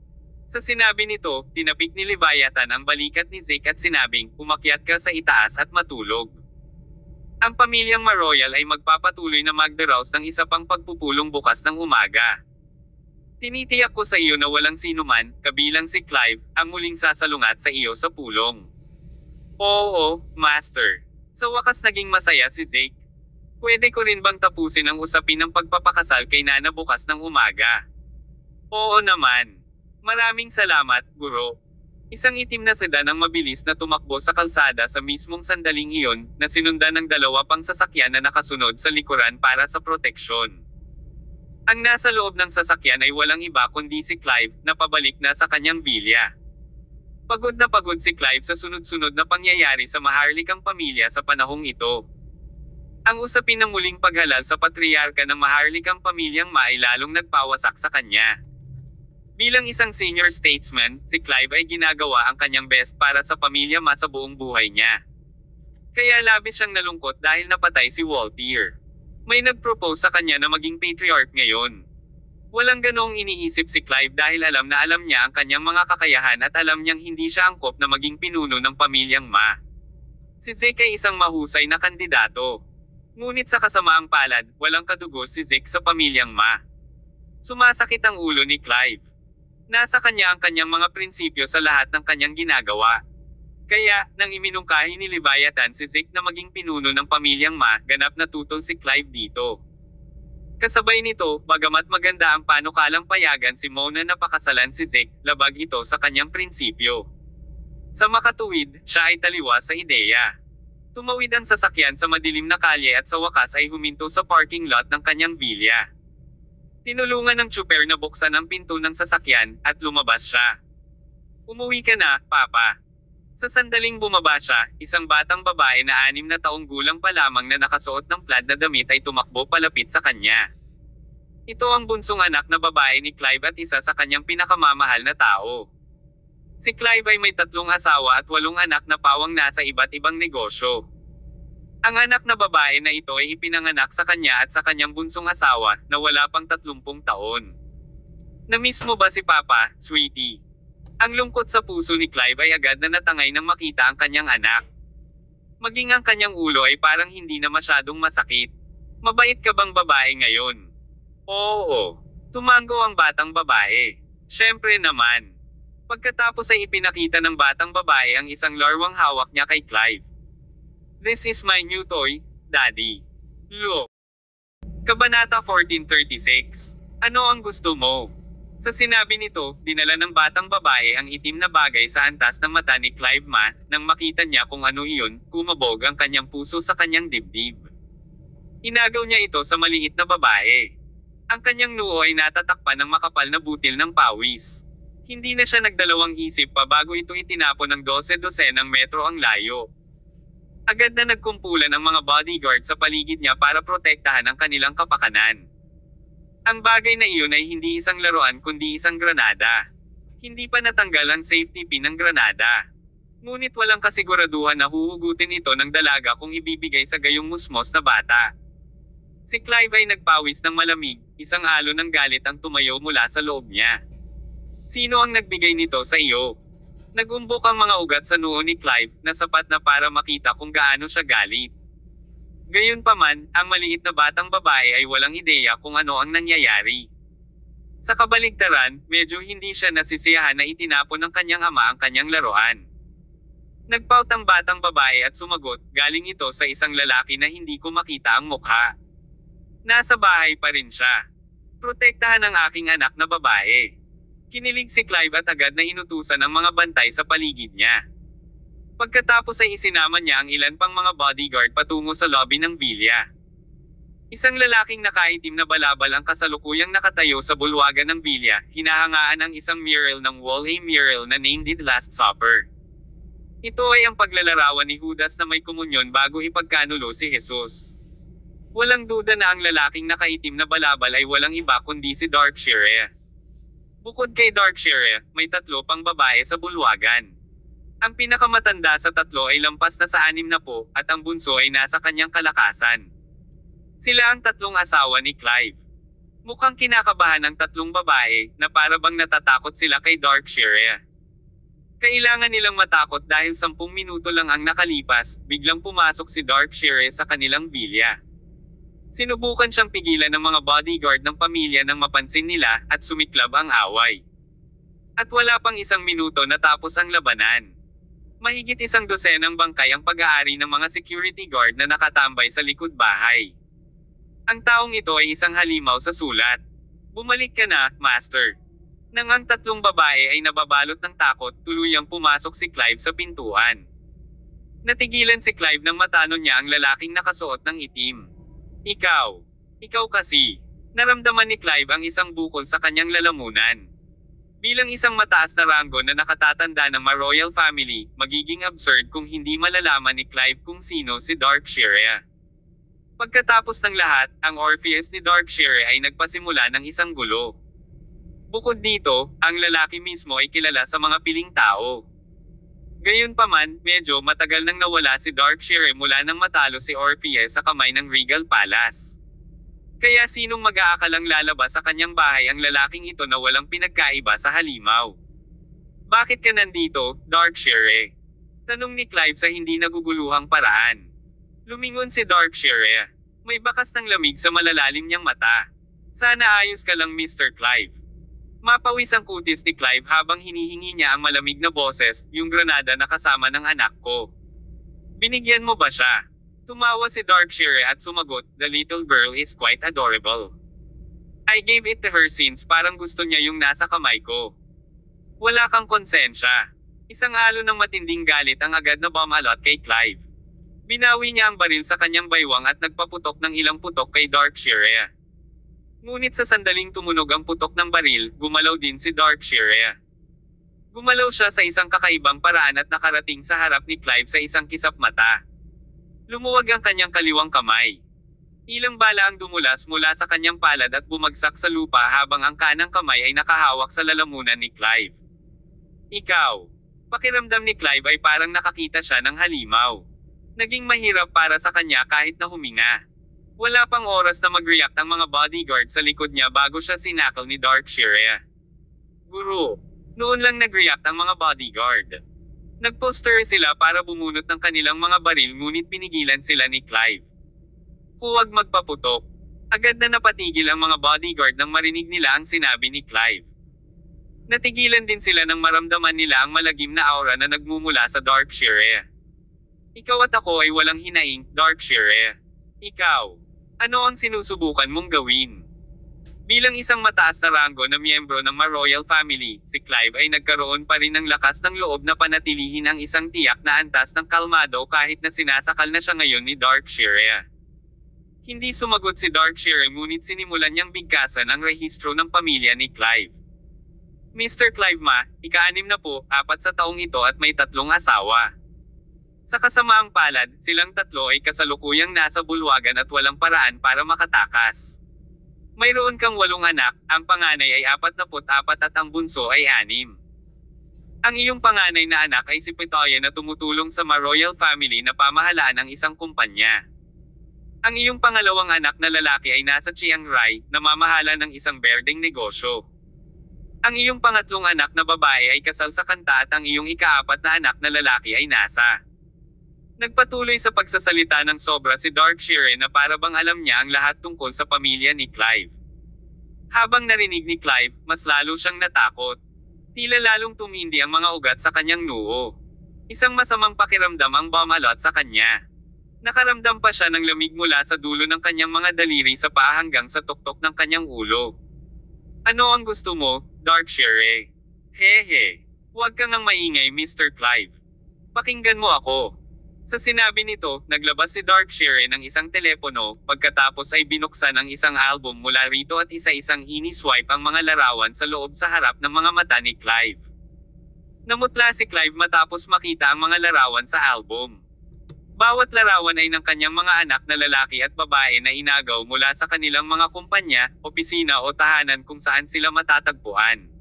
Sa sinabi nito, tinapik ni Leviathan ang balikat ni Zeke at sinabing, umakyat ka sa itaas at matulog. Ang pamilyang Ma royal ay magpapatuloy na magdaraos ng isa pang pagpupulong bukas ng umaga. Tinitiyak ko sa iyo na walang sinuman, kabilang si Clive, ang muling sasalungat sa iyo sa pulong. Oo, Master. Sa wakas naging masaya si Zeke. Pwede ko rin bang tapusin ang usapin ng pagpapakasal kay Nana bukas ng umaga? Oo naman. Maraming salamat, Guro. Isang itim na sedan ang mabilis na tumakbo sa kalsada sa mismong sandaling iyon, na sinundan ng dalawa pang sasakyan na nakasunod sa likuran para sa proteksyon. Ang nasa loob ng sasakyan ay walang iba kundi si Clive, na pabalik na sa kanyang villa. Pagod na pagod si Clive sa sunod-sunod na pangyayari sa maharlikang pamilya sa panahong ito. Ang usapin ng muling paghalal sa patriarka ng maharlikang pamilyang Ma ay lalong nagpawasak sa kanya. Bilang isang senior statesman, si Clive ay ginagawa ang kanyang best para sa pamilya Ma sa buong buhay niya. Kaya labis siyang nalungkot dahil napatay si Walter. May nag-propose sa kanya na maging patriarch ngayon. Walang ganong iniisip si Clive dahil alam na alam niya ang kanyang mga kakayahan at alam niyang hindi siya angkop na maging pinuno ng pamilyang Ma. Si Zeke ay isang mahusay na kandidato. Ngunit sa kasamaang palad, walang kadugo si Zeke sa pamilyang Ma. Sumasakit ang ulo ni Clive. Nasa kanya ang kanyang mga prinsipyo sa lahat ng kanyang ginagawa. Kaya, nang iminungkahi ni Leviathan si Zeke na maging pinuno ng pamilyang Ma, ganap na tutol si Clive dito. Kasabay nito, bagamat maganda ang panukalang payagan si Mo na napakasalan si Zeke, labag ito sa kanyang prinsipyo. Sa makatuwid, siya ay taliwas sa ideya. Tumawid ang sasakyan sa madilim na kalye at sa wakas ay huminto sa parking lot ng kanyang vilya. Tinulungan ng tsuper na buksan ang pinto ng sasakyan, at lumabas siya. "Umuwi ka na, Papa." Sa sandaling bumaba siya, isang batang babae na 6 na taong gulang pa lamang na nakasuot ng plaid na damit ay tumakbo palapit sa kanya. Ito ang bunsong anak na babae ni Clive at isa sa kanyang pinakamamahal na tao. Si Clive ay may 3 asawa at 8 anak na pawang nasa iba't ibang negosyo. Ang anak na babae na ito ay ipinanganak sa kanya at sa kanyang bunsong asawa na wala pang 30 taon. "Na-miss mo ba si Papa, sweetie?" Ang lungkot sa puso ni Clive ay agad na natangay nang makita ang kanyang anak. Maging ang kanyang ulo ay parang hindi na masyadong masakit. "Mabait ka bang babae ngayon?" "Oo." Tumango ang batang babae. "Syempre naman." Pagkatapos ay ipinakita ng batang babae ang isang larwang hawak niya kay Clive. "This is my new toy, Daddy. Look." Kabanata 1436. Ano ang gusto mo? Sa sinabi nito, dinala ng batang babae ang itim na bagay sa antas ng mata ni Clive Ma, nang makita niya kung ano iyon, kumabog ang kanyang puso sa kanyang dibdib. Inagaw niya ito sa maliit na babae. Ang kanyang noo ay natatakpan ng makapal na butil ng pawis. Hindi na siya nagdalawang isip pa bago ito itinapon ng 12 ng metro ang layo. Agad na nagkumpulan ang mga bodyguard sa paligid niya para protektahan ang kanilang kapakanan. Ang bagay na iyon ay hindi isang laruan kundi isang granada. Hindi pa natanggal ang safety pin ng granada. Ngunit walang kasiguraduhan na huhugutin ito ng dalaga kung ibibigay sa gayong musmos na bata. Si Clive ay nagpawis ng malamig, isang alon ng galit ang tumayo mula sa loob niya. "Sino ang nagbigay nito sa iyo?" Nagumbok ang mga ugat sa noo ni Clive, na sapat na para makita kung gaano siya galit. Gayunpaman, ang maliit na batang babae ay walang ideya kung ano ang nangyayari. Sa kabaligtaran, medyo hindi siya nasisiyahan na itinapon ng kanyang ama ang kanyang laruan. Nagpout ang batang babae at sumagot, galing ito sa isang lalaki na hindi ko makita ang mukha. "Nasa bahay pa rin siya. Protektahan ang aking anak na babae." Kinilig si Clive at agad na inutusan ang mga bantay sa paligid niya. Pagkatapos ay isinama niya ang ilan pang mga bodyguard patungo sa lobby ng vilya. Isang lalaking nakaitim na balabal ang kasalukuyang nakatayo sa bulwagan ng vilya, hinahangaan ang isang mural ng wall, a mural na named The Last Supper. Ito ay ang paglalarawan ni Judas na may komunyon bago ipagkanulo si Jesus. Walang duda na ang lalaking nakaitim na balabal ay walang iba kundi si Darkshire. Bukod kay Darkshire, may 3 pang babae sa bulwagan. Ang pinakamatanda sa 3 ay lampas na sa 60, at ang bunso ay nasa kanyang kalakasan. Sila ang 3 asawa ni Clive. Mukhang kinakabahan ang 3 babae, na para bang natatakot sila kay Darkshire. Kailangan nilang matakot dahil 10 minuto lang ang nakalipas, biglang pumasok si Darkshire sa kanilang vilya. Sinubukan siyang pigilan ng mga bodyguard ng pamilya nang mapansin nila, at sumiklab ang away. At wala pang 1 minuto natapos ang labanan. Mahigit 12 bangkay ang pag-aari ng mga security guard na nakatambay sa likod bahay. Ang taong ito ay isang halimaw sa sulat. "Bumalik ka na, Master." Nang ang 3 babae ay nababalot ng takot, tuluyang pumasok si Clive sa pintuan. Natigilan si Clive nang matano niya ang lalaking nakasuot ng itim. Ikaw kasi." Naramdaman ni Clive ang isang bukol sa kanyang lalamunan. Bilang isang mataas na ranggo na nakatatanda ng ma-royal family, magiging absurd kung hindi malalaman ni Clive kung sino si Darkshire. Pagkatapos ng lahat, ang Orpheus ni Darkshire ay nagpasimula ng isang gulo. Bukod dito, ang lalaki mismo ay kilala sa mga piling tao. Gayunpaman, medyo matagal nang nawala si Darkshire mula nang matalo si Orpheus sa kamay ng Regal Palace. Kaya sinong mag-aakalang lalabas sa kanyang bahay ang lalaking ito na walang pinagkaiba sa halimaw? "Bakit ka nandito, Darkshire?" Tanong ni Clive sa hindi naguguluhang paraan. Lumingon si Darkshire. May bakas ng lamig sa malalalim niyang mata. "Sana ayos ka lang, Mr. Clive. Mapawis ang kutis ni Clive habang hinihingi niya ang malamig na boses, yung granada na kasama ng anak ko. Binigyan mo ba siya? Tumawa si Darkshire at sumagot, the little girl is quite adorable. I gave it to her since parang gusto niya yung nasa kamay ko. Wala kang konsensya. Isang halo ng matinding galit ang agad na bumalot kay Clive. Binawi niya ang baril sa kanyang baywang at nagpaputok ng ilang putok kay Darkshire. Ngunit sa sandaling tumunog ang putok ng baril, gumalaw din si Darkshire. Gumalaw siya sa isang kakaibang paraan at nakarating sa harap ni Clive sa isang kisap mata. Lumuwag ang kanyang kaliwang kamay. Ilang bala ang dumulas mula sa kanyang palad at bumagsak sa lupa habang ang kanang kamay ay nakahawak sa lalamunan ni Clive. Ikaw. Pakiramdam ni Clive ay parang nakakita siya ng halimaw. Naging mahirap para sa kanya kahit na huminga. Wala pang oras na mag-react ang mga bodyguard sa likod niya bago siya sinakal ni Darkshire. Guru. Noon lang nag-react ang mga bodyguard. Nag-poster sila para bumunot ng kanilang mga baril ngunit pinigilan sila ni Clive. Huwag magpaputok. Agad na napatigil ang mga bodyguard nang marinig nila ang sinabi ni Clive. Natigilan din sila nang maramdaman nila ang malagim na aura na nagmumula sa Darkshire. Ikaw at ako ay walang hinaing, Darkshire. Ikaw. Ano ang sinusubukan mong gawin? Bilang isang mataas na ranggo na miyembro ng Ma-Royal Family, si Clive ay nagkaroon pa rin ng lakas ng loob na panatilihin ang isang tiyak na antas ng kalmado kahit na sinasakal na siya ngayon ni Darkshire. Hindi sumagot si Darkshire ngunit sinimulan niyang bigkasan ang rehistro ng pamilya ni Clive. Mr. Clive Ma, ika-6 na po, 4 sa taong ito at may 3 asawa. Sa kasamaang palad, silang 3 ay kasalukuyang nasa bulwagan at walang paraan para makatakas. Mayroon kang 8 anak, ang panganay ay 44 at ang bunso ay 6. Ang iyong panganay na anak ay si Petoya na tumutulong sa Ma-Royal Family na pamahalaan ng isang kumpanya. Ang iyong pangalawang anak na lalaki ay nasa Chiang Rai, namamahala ng isang berdeng negosyo. Ang iyong pangatlong anak na babae ay kasal sa kanta at ang iyong ika-4 na anak na lalaki ay nasa. Nagpatuloy sa pagsasalita ng sobra si Darkshire na para bang alam niya ang lahat tungkol sa pamilya ni Clive. Habang narinig ni Clive, mas lalo siyang natakot. Tila lalong tumindi ang mga ugat sa kanyang noo. Isang masamang pakiramdam ang bumalot sa kanya. Nakaramdam pa siya ng lamig mula sa dulo ng kanyang mga daliri sa paa hanggang sa tuktok ng kanyang ulo. Ano ang gusto mo, Darkshire? Hehe. Huwag kang maingay, Mr. Clive. Pakinggan mo ako. Sa sinabi nito, naglabas si Darkshire ng isang telepono, pagkatapos ay binuksan ang isang album mula rito at isa-isang ini-swipe ang mga larawan sa loob sa harap ng mga mata ni Clive. Namutla si Clive matapos makita ang mga larawan sa album. Bawat larawan ay ng kanyang mga anak na lalaki at babae na inagaw mula sa kanilang mga kumpanya, opisina o tahanan kung saan sila matatagpuan.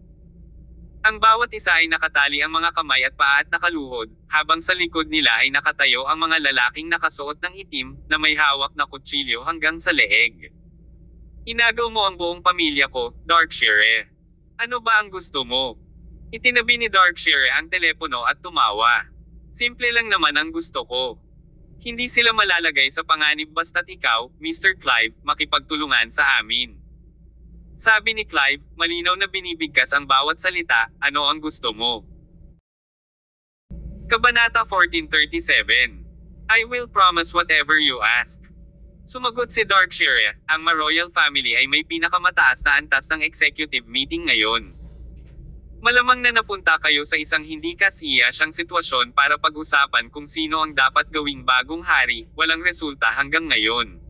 Ang bawat isa ay nakatali ang mga kamay at paa at nakaluhod, habang sa likod nila ay nakatayo ang mga lalaking nakasuot ng itim, na may hawak na kutsilyo hanggang sa leeg. Inagaw mo ang buong pamilya ko, Darkshire. Ano ba ang gusto mo? Itinabi ni Darkshire ang telepono at tumawa. Simple lang naman ang gusto ko. Hindi sila malalagay sa panganib basta't ikaw, Mr. Clive, makipagtulungan sa amin. Sabi ni Clive, malinaw na binibigkas ang bawat salita, ano ang gusto mo? Kabanata 1437. I will promise whatever you ask. Sumagot si Darkshire, ang Ma-Royal Family ay may pinakamataas na antas ng executive meeting ngayon. Malamang na napunta kayo sa isang hindi kasiyasang sitwasyon para pag-usapan kung sino ang dapat gawing bagong hari, walang resulta hanggang ngayon.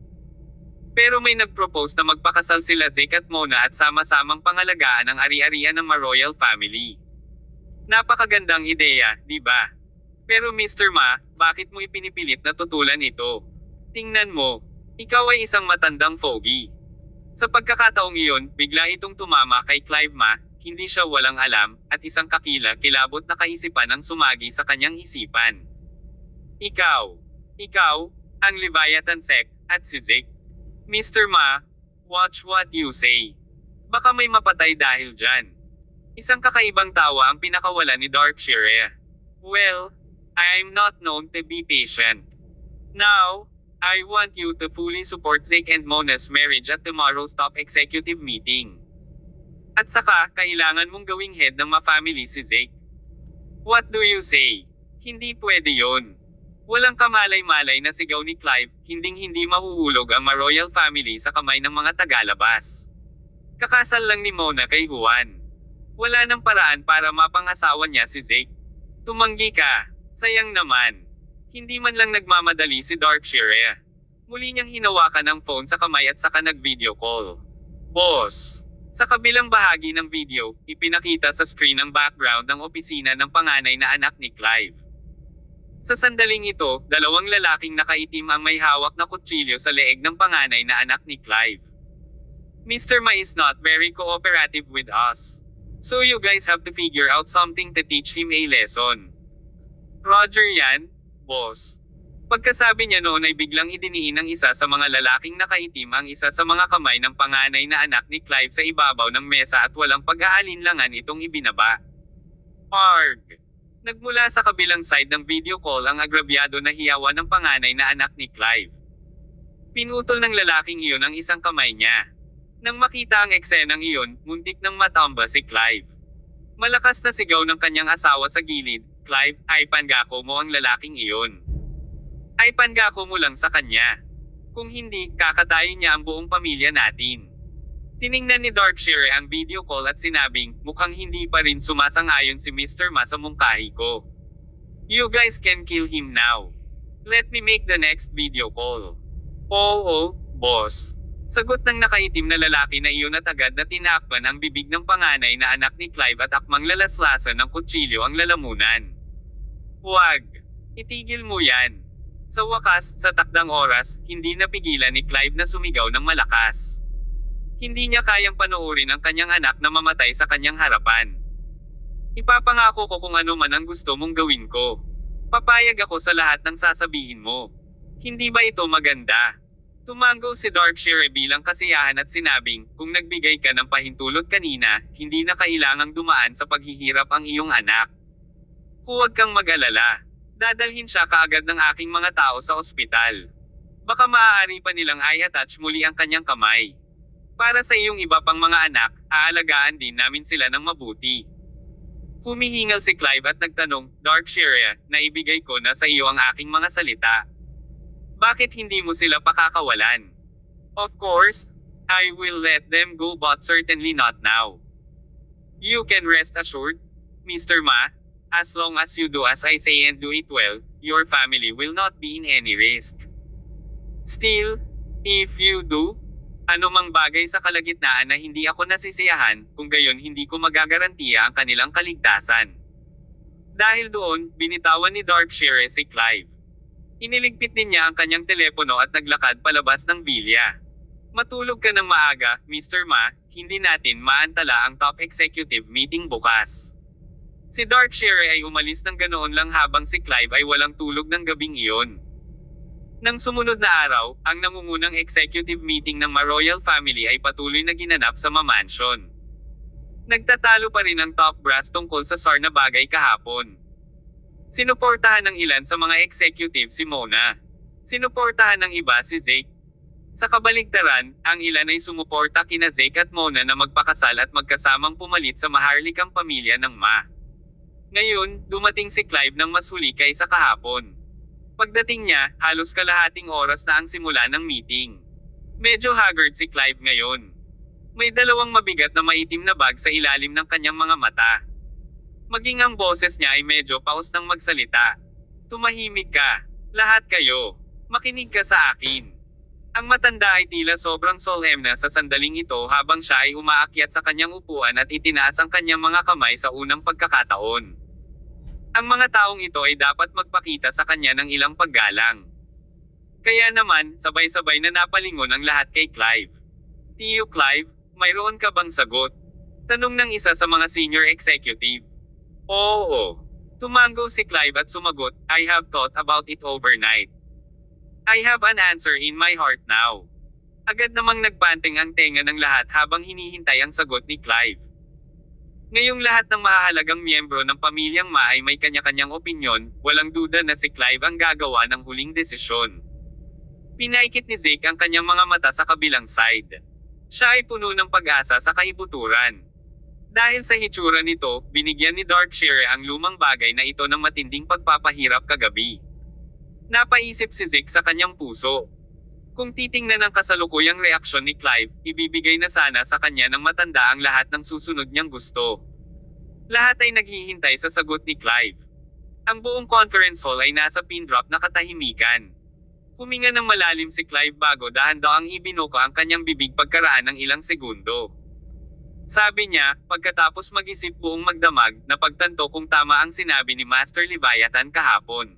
Pero may nag-propose na magpakasal sila Zeke at Mona at sama-samang pangalagaan ang ari-arian ng Ma-Royal Family. Napakagandang ideya, di ba? Pero Mr. Ma, bakit mo ipinipilit na tutulan ito? Tingnan mo, ikaw ay isang matandang fogey. Sa pagkakataong iyon, bigla itong tumama kay Clive Ma, hindi siya walang alam, at isang kakila-kilabot na kaisipan ang sumagi sa kanyang isipan. Ikaw, ang Leviathan Sect, at si Zeke. Mr. Ma, watch what you say. Baka may mapatay dahil dyan. Isang kakaibang tawa ang pinakawala ni Darkshire. Well, I'm not known to be patient. Now, I want you to fully support Zeke and Mona's marriage at tomorrow's top executive meeting. At saka, kailangan mong gawing head ng ma-family si Zeke. What do you say? Hindi pwede yon. Walang kamalay-malay na sigaw ni Clive, hinding-hindi mahuhulog ang ma-royal family sa kamay ng mga tagalabas. Kakasal lang ni Mona kay Juan. Wala nang paraan para mapang-asawa niya si Zeke. Tumanggi ka. Sayang naman. Hindi man lang nagmamadali si Darkshire. Muli niyang hinawakan ang phone sa kamay at saka nag-video call. Boss. Sa kabilang bahagi ng video, ipinakita sa screen ang background ng opisina ng panganay na anak ni Clive. Sa sandaling ito, dalawang lalaking nakaitim ang may hawak na kutsilyo sa leeg ng panganay na anak ni Clive. Mr. Ma is not very cooperative with us. So you guys have to figure out something to teach him a lesson. Roger yan, boss. Pagkasabi niya noon ay biglang idiniin ng isa sa mga lalaking nakaitim ang isa sa mga kamay ng panganay na anak ni Clive sa ibabaw ng mesa at walang pag-aalinlangan itong ibinaba. Arg! Nagmula sa kabilang side ng video call ang agrabyado na hiyawan ng panganay na anak ni Clive. Pinutol ng lalaking iyon ang isang kamay niya. Nang makita ang eksenang iyon, muntik nang matamba si Clive. Malakas na sigaw ng kanyang asawa sa gilid, Clive, ay pangako mo ang lalaking iyon. Ay pangako mo lang sa kanya. Kung hindi, kakatayin niya ang buong pamilya natin. Tiningnan ni Darkshire ang video call at sinabing, mukhang hindi pa rin sumasang-ayon si Mr. Ma sa mungkahi ko. You guys can kill him now. Let me make the next video call. Oo, boss. Sagot ng nakaitim na lalaki na iyon at agad na tinakpan ang bibig ng panganay na anak ni Clive at akmang lalaslasan ng kutsilyo ang lalamunan. Huwag! Itigil mo yan! Sa wakas, sa takdang oras, hindi napigilan ni Clive na sumigaw ng malakas. Hindi niya kayang panoorin ang kanyang anak na mamatay sa kanyang harapan. Ipapangako ko kung ano man ang gusto mong gawin ko. Papayag ako sa lahat ng sasabihin mo. Hindi ba ito maganda? Tumango si Darkshire bilang kasiyahan at sinabing, kung nagbigay ka ng pahintulot kanina, hindi na kailangang dumaan sa paghihirap ang iyong anak. Huwag kang mag-alala. Dadalhin siya kaagad ng aking mga tao sa ospital. Baka maaari pa nilang i-attach muli ang kanyang kamay. Para sa iyong iba pang mga anak, aalagaan din namin sila ng mabuti. Humihingal si Clive at nagtanong, Darkshire, naibigay ko na sa iyo ang aking mga salita. Bakit hindi mo sila pakakawalan? Of course, I will let them go but certainly not now. You can rest assured, Mr. Ma, as long as you do as I say and do it well, your family will not be in any risk. Still, if you do, anumang bagay sa kalagitnaan na hindi ako nasisiyahan, kung gayon hindi ko magagarantiya ang kanilang kaligtasan. Dahil doon, binitawan ni Darkshire si Clive. Iniligpit din niya ang kanyang telepono at naglakad palabas ng villa. Matulog ka ng maaga, Mr. Ma, hindi natin maantala ang top executive meeting bukas. Si Darkshire ay umalis ng ganoon lang habang si Clive ay walang tulog ng gabing iyon. Nang sumunod na araw, ang nangungunang executive meeting ng Ma-Royal family ay patuloy na ginanap sa Ma-Mansion. Nagtatalo pa rin ang top brass tungkol sa SAR na bagay kahapon. Sinuportahan ng ilan sa mga executive si Mona. Sinuportahan ng iba si Zeke. Sa kabaligtaran, ang ilan ay sumuporta kina Zeke at Mona na magpakasal at magkasamang pumalit sa maharlikang pamilya ng Ma. Ngayon, dumating si Clive ng mas huli kaysa kahapon. Pagdating niya, halos kalahating oras na ang simula ng meeting. Medyo haggard si Clive ngayon. May dalawang mabigat na maitim na bag sa ilalim ng kanyang mga mata. Maging ang boses niya ay medyo paus nang magsalita. Tumahimik ka. Lahat kayo. Makinig ka sa akin. Ang matanda ay tila sobrang solemn na sa sandaling ito habang siya ay umaakyat sa kanyang upuan at itinaas ang kanyang mga kamay sa unang pagkakataon. Ang mga taong ito ay dapat magpakita sa kanya ng ilang paggalang. Kaya naman, sabay-sabay na napalingon ang lahat kay Clive. Tiyo Clive, mayroon ka bang sagot? Tanong ng isa sa mga senior executive. Oo. Tumango si Clive at sumagot, I have thought about it overnight. I have an answer in my heart now. Agad namang nagpanting ang tenga ng lahat habang hinihintay ang sagot ni Clive. Ngayong lahat ng mahahalagang miyembro ng pamilyang Ma ay may kanya-kanyang opinyon, walang duda na si Clive ang gagawa ng huling desisyon. Pinaikit ni Zeke ang kanyang mga mata sa kabilang side. Siya ay puno ng pag-asa sa kaibuturan. Dahil sa hitsura nito, binigyan ni Darkshire ang lumang bagay na ito ng matinding pagpapahirap kagabi. Napaisip si Zeke sa kanyang puso. Kung titingnan ang kasalukuyang reaksyon ni Clive, ibibigay na sana sa kanya ng matanda ang lahat ng susunod niyang gusto. Lahat ay naghihintay sa sagot ni Clive. Ang buong conference hall ay nasa pin drop na katahimikan. Huminga ng malalim si Clive bago dahan-daang ibinuka ang kanyang bibig pagkaraan ng ilang segundo. Sabi niya, pagkatapos mag-isip buong magdamag, napagtanto kung tama ang sinabi ni Master Leviathan kahapon.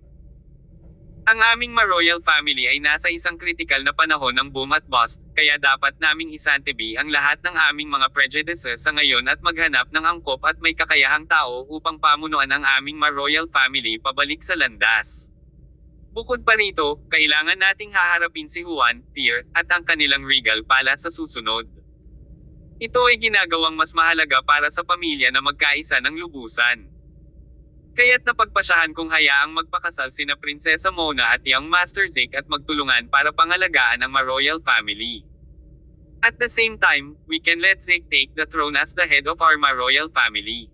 Ang aming ma-royal family ay nasa isang kritikal na panahon ng boom at bust, kaya dapat naming isantabi ang lahat ng aming mga prejudices sa ngayon at maghanap ng angkop at may kakayahang tao upang pamunuan ang aming ma-royal family pabalik sa landas. Bukod pa rito, kailangan nating haharapin si Juan, Tyr, at ang kanilang regal palace sa susunod. Ito ay ginagawang mas mahalaga para sa pamilya na magkaisa ng lubusan. Kaya't napagpasyahan kong hayaang magpakasal sina Prinsesa Mona at Young Master Zeke at magtulungan para pangalagaan ang ma-royal family. At the same time, we can let Zeke take the throne as the head of our ma-royal family.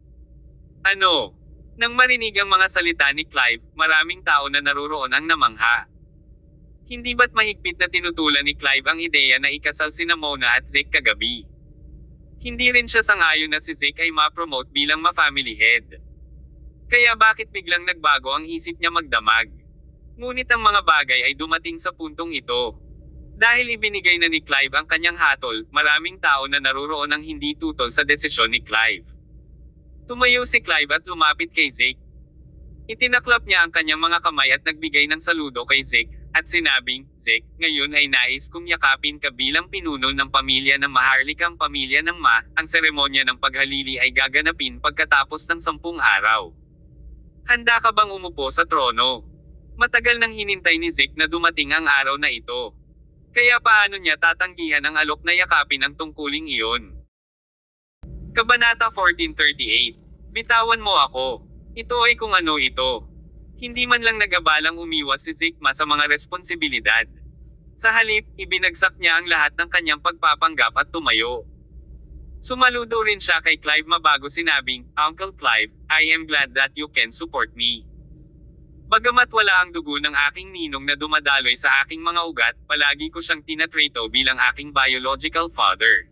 Ano? Nang marinig ang mga salita ni Clive, maraming tao na naruroon ang namangha. Hindi ba't mahigpit na tinutulan ni Clive ang ideya na ikasal sina Mona at Zeke kagabi? Hindi rin siya sangayon na si Zeke ay ma-promote bilang ma-family head. Kaya bakit biglang nagbago ang isip niya magdamag? Ngunit ang mga bagay ay dumating sa puntong ito. Dahil ibinigay na ni Clive ang kanyang hatol, maraming tao na naruroon ang hindi tutol sa desisyon ni Clive. Tumayo si Clive at lumapit kay Zeke. Itinaklap niya ang kanyang mga kamay at nagbigay ng saludo kay Zeke, at sinabing, Zeke, ngayon ay nais kong yakapin ka bilang pinuno ng pamilya ng maharlikang pamilya ng Ma. Ang seremonya ng paghalili ay gaganapin pagkatapos ng 10 araw. Handa ka bang umupo sa trono? Matagal nang hinintay ni Zeke na dumating ang araw na ito. Kaya paano niya tatanggihan ang alok na yakapin ang tungkuling iyon? Kabanata 1438. Bitawan mo ako. Ito ay kung ano ito. Hindi man lang nag-abalang umiwas si Zeke sa mga responsibilidad. Sa halip, ibinagsak niya ang lahat ng kanyang pagpapanggap at tumayo. Sumaludo rin siya kay Clive mabago sinabing, Uncle Clive, I am glad that you can support me. Bagamat wala ang dugo ng aking ninong na dumadaloy sa aking mga ugat, palagi ko siyang tinatrato bilang aking biological father.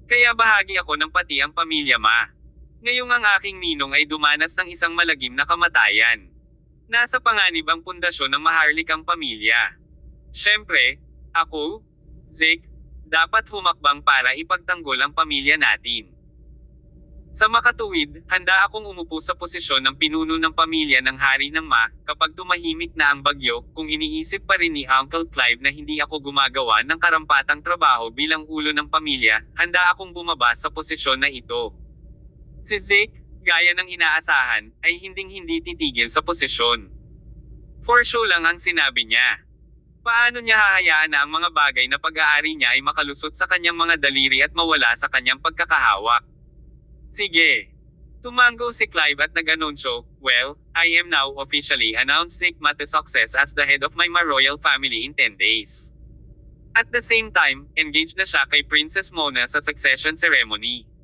Kaya bahagi ako ng pati ang pamilya Ma. Ngayong ang aking ninong ay dumanas ng isang malagim na kamatayan. Nasa panganib ang pundasyon ng maharlikang pamilya. Siyempre, ako, Zeke, dapat humakbang para ipagtanggol ang pamilya natin. Sa makatuwid, handa akong umupo sa posisyon ng pinuno ng pamilya ng hari ng Ma, kapag tumahimik na ang bagyo, kung iniisip pa rin ni Uncle Clive na hindi ako gumagawa ng karampatang trabaho bilang ulo ng pamilya, handa akong bumaba sa posisyon na ito. Si Zeke, gaya ng inaasahan, ay hinding-hindi titigil sa posisyon. For show lang ang sinabi niya. Paano niya hahayaan na ang mga bagay na pag-aari niya ay makalusot sa kanyang mga daliri at mawala sa kanyang pagkakahawak? Sige. Tumango si Clive at nag-anunsyo, well, I am now officially announced Zeke to success as the head of my royal family in 10 days. At the same time, engaged na siya kay Princess Mona sa succession ceremony.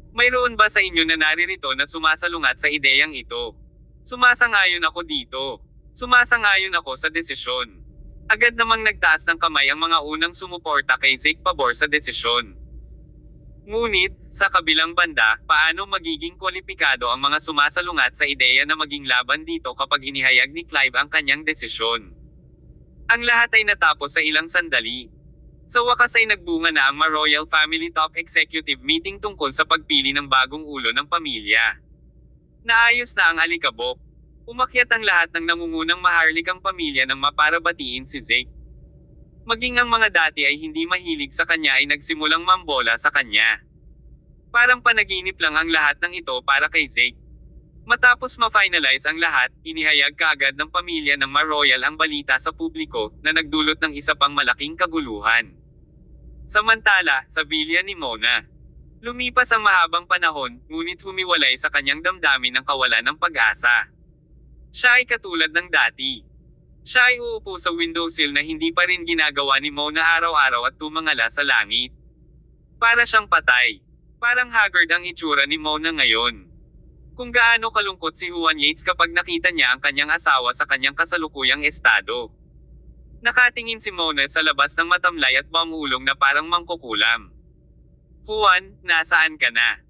Mayroon ba sa inyo na naririto na sumasalungat sa ideyang ito? Sumasang-ayon ako dito. Sumasang-ayon ako sa desisyon. Agad namang nagtaas ng kamay ang mga unang sumuporta kay Zeke pabor sa desisyon. Ngunit, sa kabilang banda, paano magiging kwalipikado ang mga sumasalungat sa ideya na maging laban dito kapag inihayag ni Clive ang kanyang desisyon? Ang lahat ay natapos sa ilang sandali. Sa wakas ay nagbunga na ang Ma-Royal Family Top Executive Meeting tungkol sa pagpili ng bagong ulo ng pamilya. Naayos na ang alikabok. Umakyat ang lahat ng nangungunang maharlikang pamilya nang maparabatiin si Zeke. Maging ang mga dati ay hindi mahilig sa kanya ay nagsimulang mambola sa kanya. Parang panaginip lang ang lahat ng ito para kay Zeke. Matapos ma-finalize ang lahat, inihayag kaagad ng pamilya ng Ma-Royal ang balita sa publiko na nagdulot ng isa pang malaking kaguluhan. Samantala, sa villa ni Mona. Lumipas ang mahabang panahon, ngunit humiwalay sa kanyang damdamin ang kawalan ng pag-asa. Siya ay katulad ng dati. Siya ay uupo sa windowsill na hindi pa rin ginagawa ni Mona araw-araw at tumangala sa langit. Para siyang patay. Parang haggard ang itsura ni Mona ngayon. Kung gaano kalungkot si Juan Yates kapag nakita niya ang kanyang asawa sa kanyang kasalukuyang estado. Nakatingin si Mona sa labas ng matamlay at mamulong na parang mangkukulam. Juan, nasaan ka na?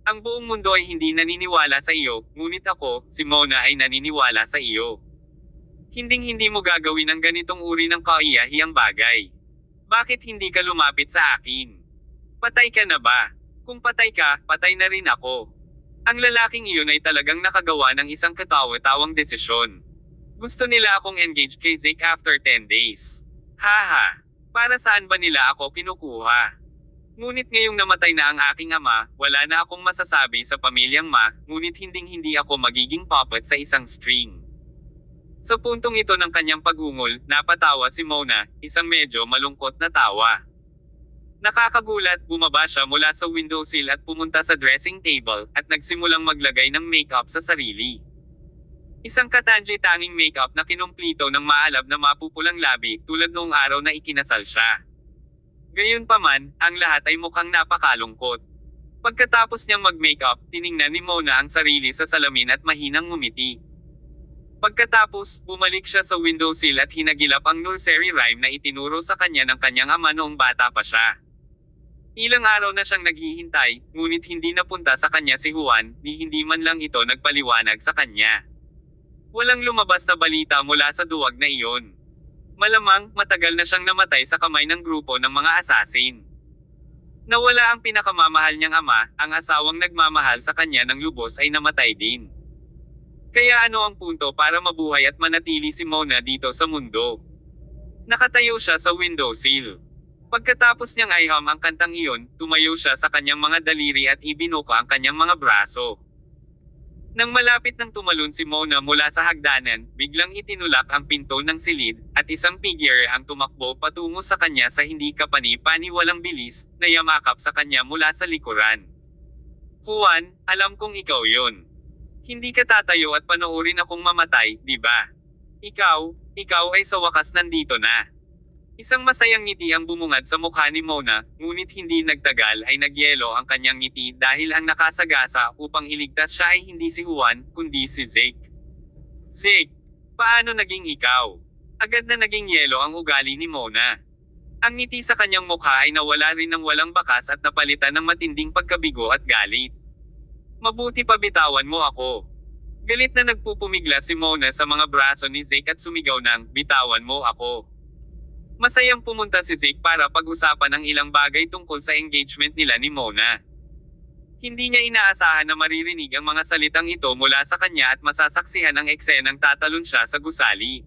Ang buong mundo ay hindi naniniwala sa iyo, ngunit ako, si Mona ay naniniwala sa iyo. Hinding-hindi mo gagawin ang ganitong uri ng kaiyahiyang bagay. Bakit hindi ka lumapit sa akin? Patay ka na ba? Kung patay ka, patay na rin ako. Ang lalaking iyon ay talagang nakagawa ng isang katawa-tawang desisyon. Gusto nila akong engaged kay Zeke after 10 days. Haha, para saan ba nila ako kinukuha? Ngunit ngayong namatay na ang aking ama, wala na akong masasabi sa pamilyang Ma, ngunit hinding-hindi ako magiging puppet sa isang string. Sa puntong ito ng kanyang pagungol, napatawa si Mona, isang medyo malungkot na tawa. Nakakagulat, bumaba siya mula sa windowsill at pumunta sa dressing table, at nagsimulang maglagay ng makeup sa sarili. Isang katangi-tanging makeup na kinumplito ng maalab na mapupulang labi, tulad noong araw na ikinasal siya. Gayunpaman, ang lahat ay mukhang napakalungkot. Pagkatapos niyang mag-makeup, tiningnan ni Mona ang sarili sa salamin at mahinang ngumiti. Pagkatapos, bumalik siya sa windowsill at hinagilap ang nursery rhyme na itinuro sa kanya ng kanyang ama noong bata pa siya. Ilang araw na siyang naghihintay, ngunit hindi napunta sa kanya si Juan, ni hindi man lang ito nagpaliwanag sa kanya. Walang lumabas na balita mula sa duwag na iyon. Malamang, matagal na siyang namatay sa kamay ng grupo ng mga assassin. Nawala ang pinakamamahal niyang ama, ang asawang nagmamahal sa kanya ng lubos ay namatay din. Kaya ano ang punto para mabuhay at manatili si Mona dito sa mundo? Nakatayo siya sa windowsill. Pagkatapos niyang iham ang kantang iyon, tumayo siya sa kanyang mga daliri at ibinuka ang kanyang mga braso. Nang malapit nang tumalon si Mona mula sa hagdanan, biglang itinulak ang pinto ng silid, at isang figure ang tumakbo patungo sa kanya sa hindi kapani-paniwalang bilis, na yamakap sa kanya mula sa likuran. Juan, alam kong ikaw yon. Hindi ka tatayo at panoorin akong mamatay, di ba? Ikaw ay sa wakas nandito na. Isang masayang ngiti ang bumungad sa mukha ni Mona, ngunit hindi nagtagal ay nagyelo ang kanyang ngiti dahil ang nakasagasa upang iligtas siya ay hindi si Juan, kundi si Zeke. Zeke, paano naging ikaw? Agad na naging yelo ang ugali ni Mona. Ang ngiti sa kanyang mukha ay nawala rin ng walang bakas at napalitan ng matinding pagkabigo at galit. Mabuti pa bitawan mo ako. Galit na nagpupumigla si Mona sa mga braso ni Zeke at sumigaw ng, bitawan mo ako. Masayang pumunta si Zeke para pag-usapan ang ilang bagay tungkol sa engagement nila ni Mona. Hindi niya inaasahan na maririnig ang mga salitang ito mula sa kanya at masasaksihan ang eksenang tatalon siya sa gusali.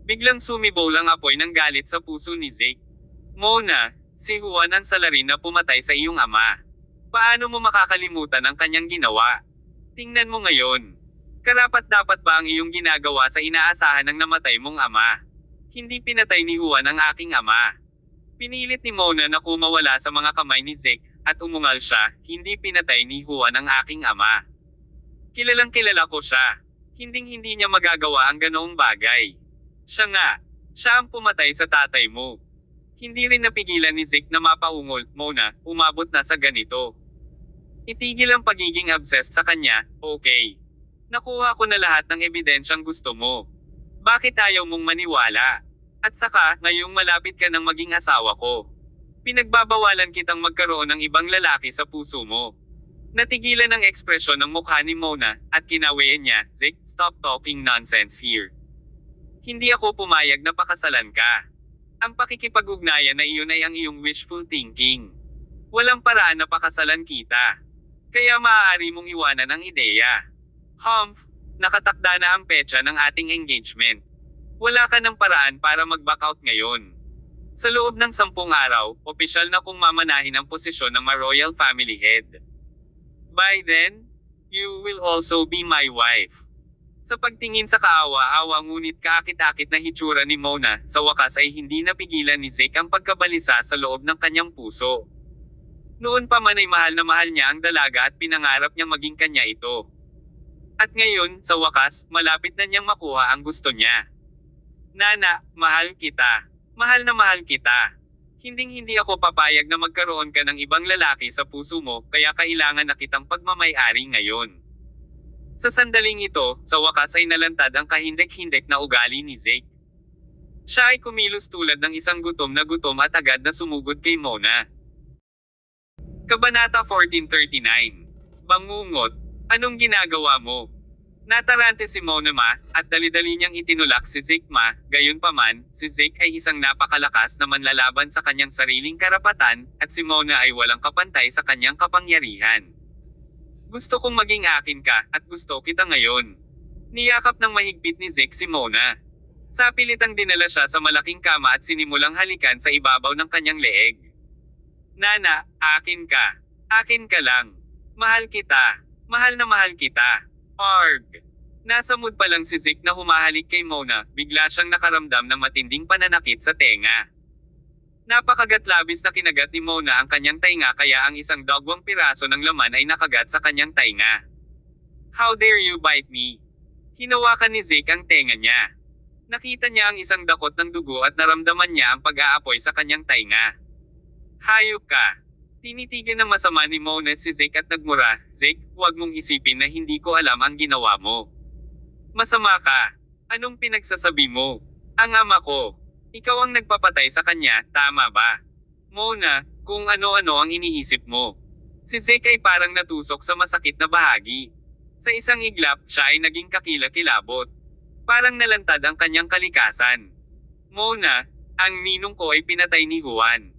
Biglang sumibol ang apoy ng galit sa puso ni Zeke. Mona, si Juan ang salarin na pumatay sa iyong ama. Paano mo makakalimutan ang kanyang ginawa? Tingnan mo ngayon. Karapat-dapat ba ang iyong ginagawa sa inaasahan ng namatay mong ama? Hindi pinatay ni Juan ang aking ama. Pinilit ni Mona na kumawala sa mga kamay ni Zeke, at umungal siya, hindi pinatay ni Juan ang aking ama. Kilalang kilala ko siya. Hinding-hindi niya magagawa ang ganoong bagay. Siya ang pumatay sa tatay mo. Hindi rin napigilan ni Zeke na mapaungol, Mona, umabot na sa ganito. Itigil ang pagiging obsessed sa kanya, okay. Nakuha ko na lahat ng ebidensyang gusto mo. Bakit ayaw mong maniwala? At saka, ngayong malapit ka ng maging asawa ko. Pinagbabawalan kitang magkaroon ng ibang lalaki sa puso mo. Natigilan ang ekspresyon ng mukha ni Mona, at kinawian niya, Zeke, stop talking nonsense here. Hindi ako pumayag na pakasalan ka. Ang pakikipag-ugnayan na iyon ay ang iyong wishful thinking. Walang paraan na pakasalan kita. Kaya maaari mong iwanan ang ideya. Humph! Nakatakda na ang petsa ng ating engagement. Wala ka ng paraan para mag-back out ngayon. Sa loob ng 10 araw, opisyal na kung mamanahin ang posisyon ng royal family head. By then, you will also be my wife. Sa pagtingin sa kaawa-awa ngunit kaakit-akit na hitsura ni Mona, sa wakas ay hindi napigilan ni Zeke ang pagkabalisa sa loob ng kanyang puso. Noon pa man ay mahal na mahal niya ang dalaga at pinangarap niyang maging kanya ito. At ngayon, sa wakas, malapit na niyang makuha ang gusto niya. Nana, mahal kita. Mahal na mahal kita. Hinding-hindi ako papayag na magkaroon ka ng ibang lalaki sa puso mo, kaya kailangan na kitang pagmamay-ari ngayon. Sa sandaling ito, sa wakas ay nalantad ang kahindek-hindek na ugali ni Zeke. Siya ay kumilos tulad ng isang gutom na gutom at agad na sumugod kay Mona. Kabanata 1439. Bangungot, anong ginagawa mo? Natarante si Mona at dali-dali niyang itinulak si Zeke gayunpaman, si Zeke ay isang napakalakas na manlalaban sa kanyang sariling karapatan, at si Mona ay walang kapantay sa kanyang kapangyarihan. Gusto kong maging akin ka, at gusto kita ngayon. Niyakap ng mahigpit ni Zeke si Mona. Sa pilitang dinala siya sa malaking kama at sinimulang halikan sa ibabaw ng kanyang leeg. Nana, akin ka. Akin ka lang. Mahal kita. Mahal na mahal kita. Arg! Nasa mood pa lang si Zeke na humahalik kay Mona, bigla siyang nakaramdam ng matinding pananakit sa tenga. Napakagat labis na kinagat ni Mona ang kanyang tainga kaya ang isang dagwang piraso ng laman ay nakagat sa kanyang tainga. How dare you bite me? Hinawakan ni Zeke ang tenga niya. Nakita niya ang isang dakot ng dugo at naramdaman niya ang pag-aapoy sa kanyang tainga. Hayop ka! Tinitigan ng masama ni Mona si Zeke at nagmura, Zeke, huwag mong isipin na hindi ko alam ang ginawa mo. Masama ka. Anong pinagsasabi mo? Ang ama ko. Ikaw ang nagpapatay sa kanya, tama ba? Mona, kung ano-ano ang iniisip mo. Si Zeke ay parang natusok sa masakit na bahagi. Sa isang iglap, siya ay naging kakila-kilabot. Parang nalantad ang kanyang kalikasan. Mona, ang ninong ko ay pinatay ni Juan.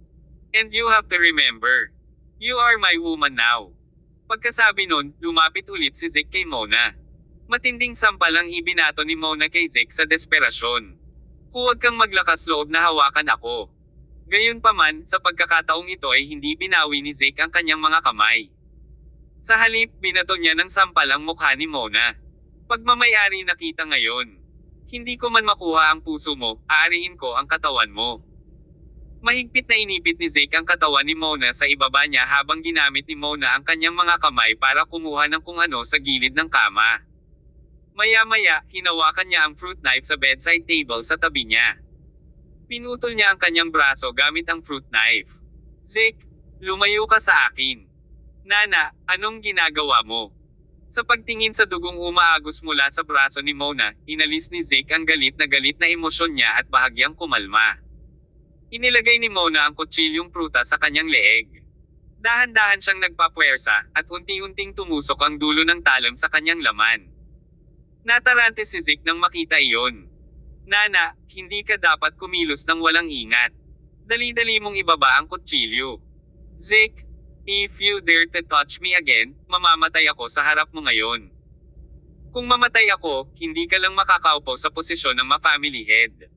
And you have to remember, you are my woman now. Pagkasabi nun, lumapit ulit si Zeke kay Mona. Matinding sampal ang ibinato ni Mona kay Zeke sa desperasyon. Huwag kang maglakas loob na hawakan ako. Gayunpaman, sa pagkakataong ito ay hindi binawi ni Zeke ang kanyang mga kamay. Sa halip, binato niya ng sampal ang mukha ni Mona. Pagmamayari na kita ngayon. Hindi ko man makuha ang puso mo, aariin ko ang katawan mo. Mahigpit na inipit ni Zeke ang katawan ni Mona sa ibaba niya habang ginamit ni Mona ang kanyang mga kamay para kumuha ng kung ano sa gilid ng kama. Maya-maya, hinawakan niya ang fruit knife sa bedside table sa tabi niya. Pinutol niya ang kanyang braso gamit ang fruit knife. Zeke, lumayo ka sa akin. Nana, anong ginagawa mo? Sa pagtingin sa dugong umaagos mula sa braso ni Mona, inalis ni Zeke ang galit na emosyon niya at bahagyang kumalma. Inilagay ni Mona ang kutsilyong prutas sa kanyang leeg. Dahan-dahan siyang nagpapuwersa, at unti-unting tumusok ang dulo ng talam sa kanyang laman. Natarante si Zeke nang makita iyon. Nana, hindi ka dapat kumilos ng walang ingat. Dali-dali mong ibaba ang kutsilyo. Zeke, if you dare to touch me again, mamamatay ako sa harap mo ngayon. Kung mamatay ako, hindi ka lang makakaupo sa posisyon ng ma-family head.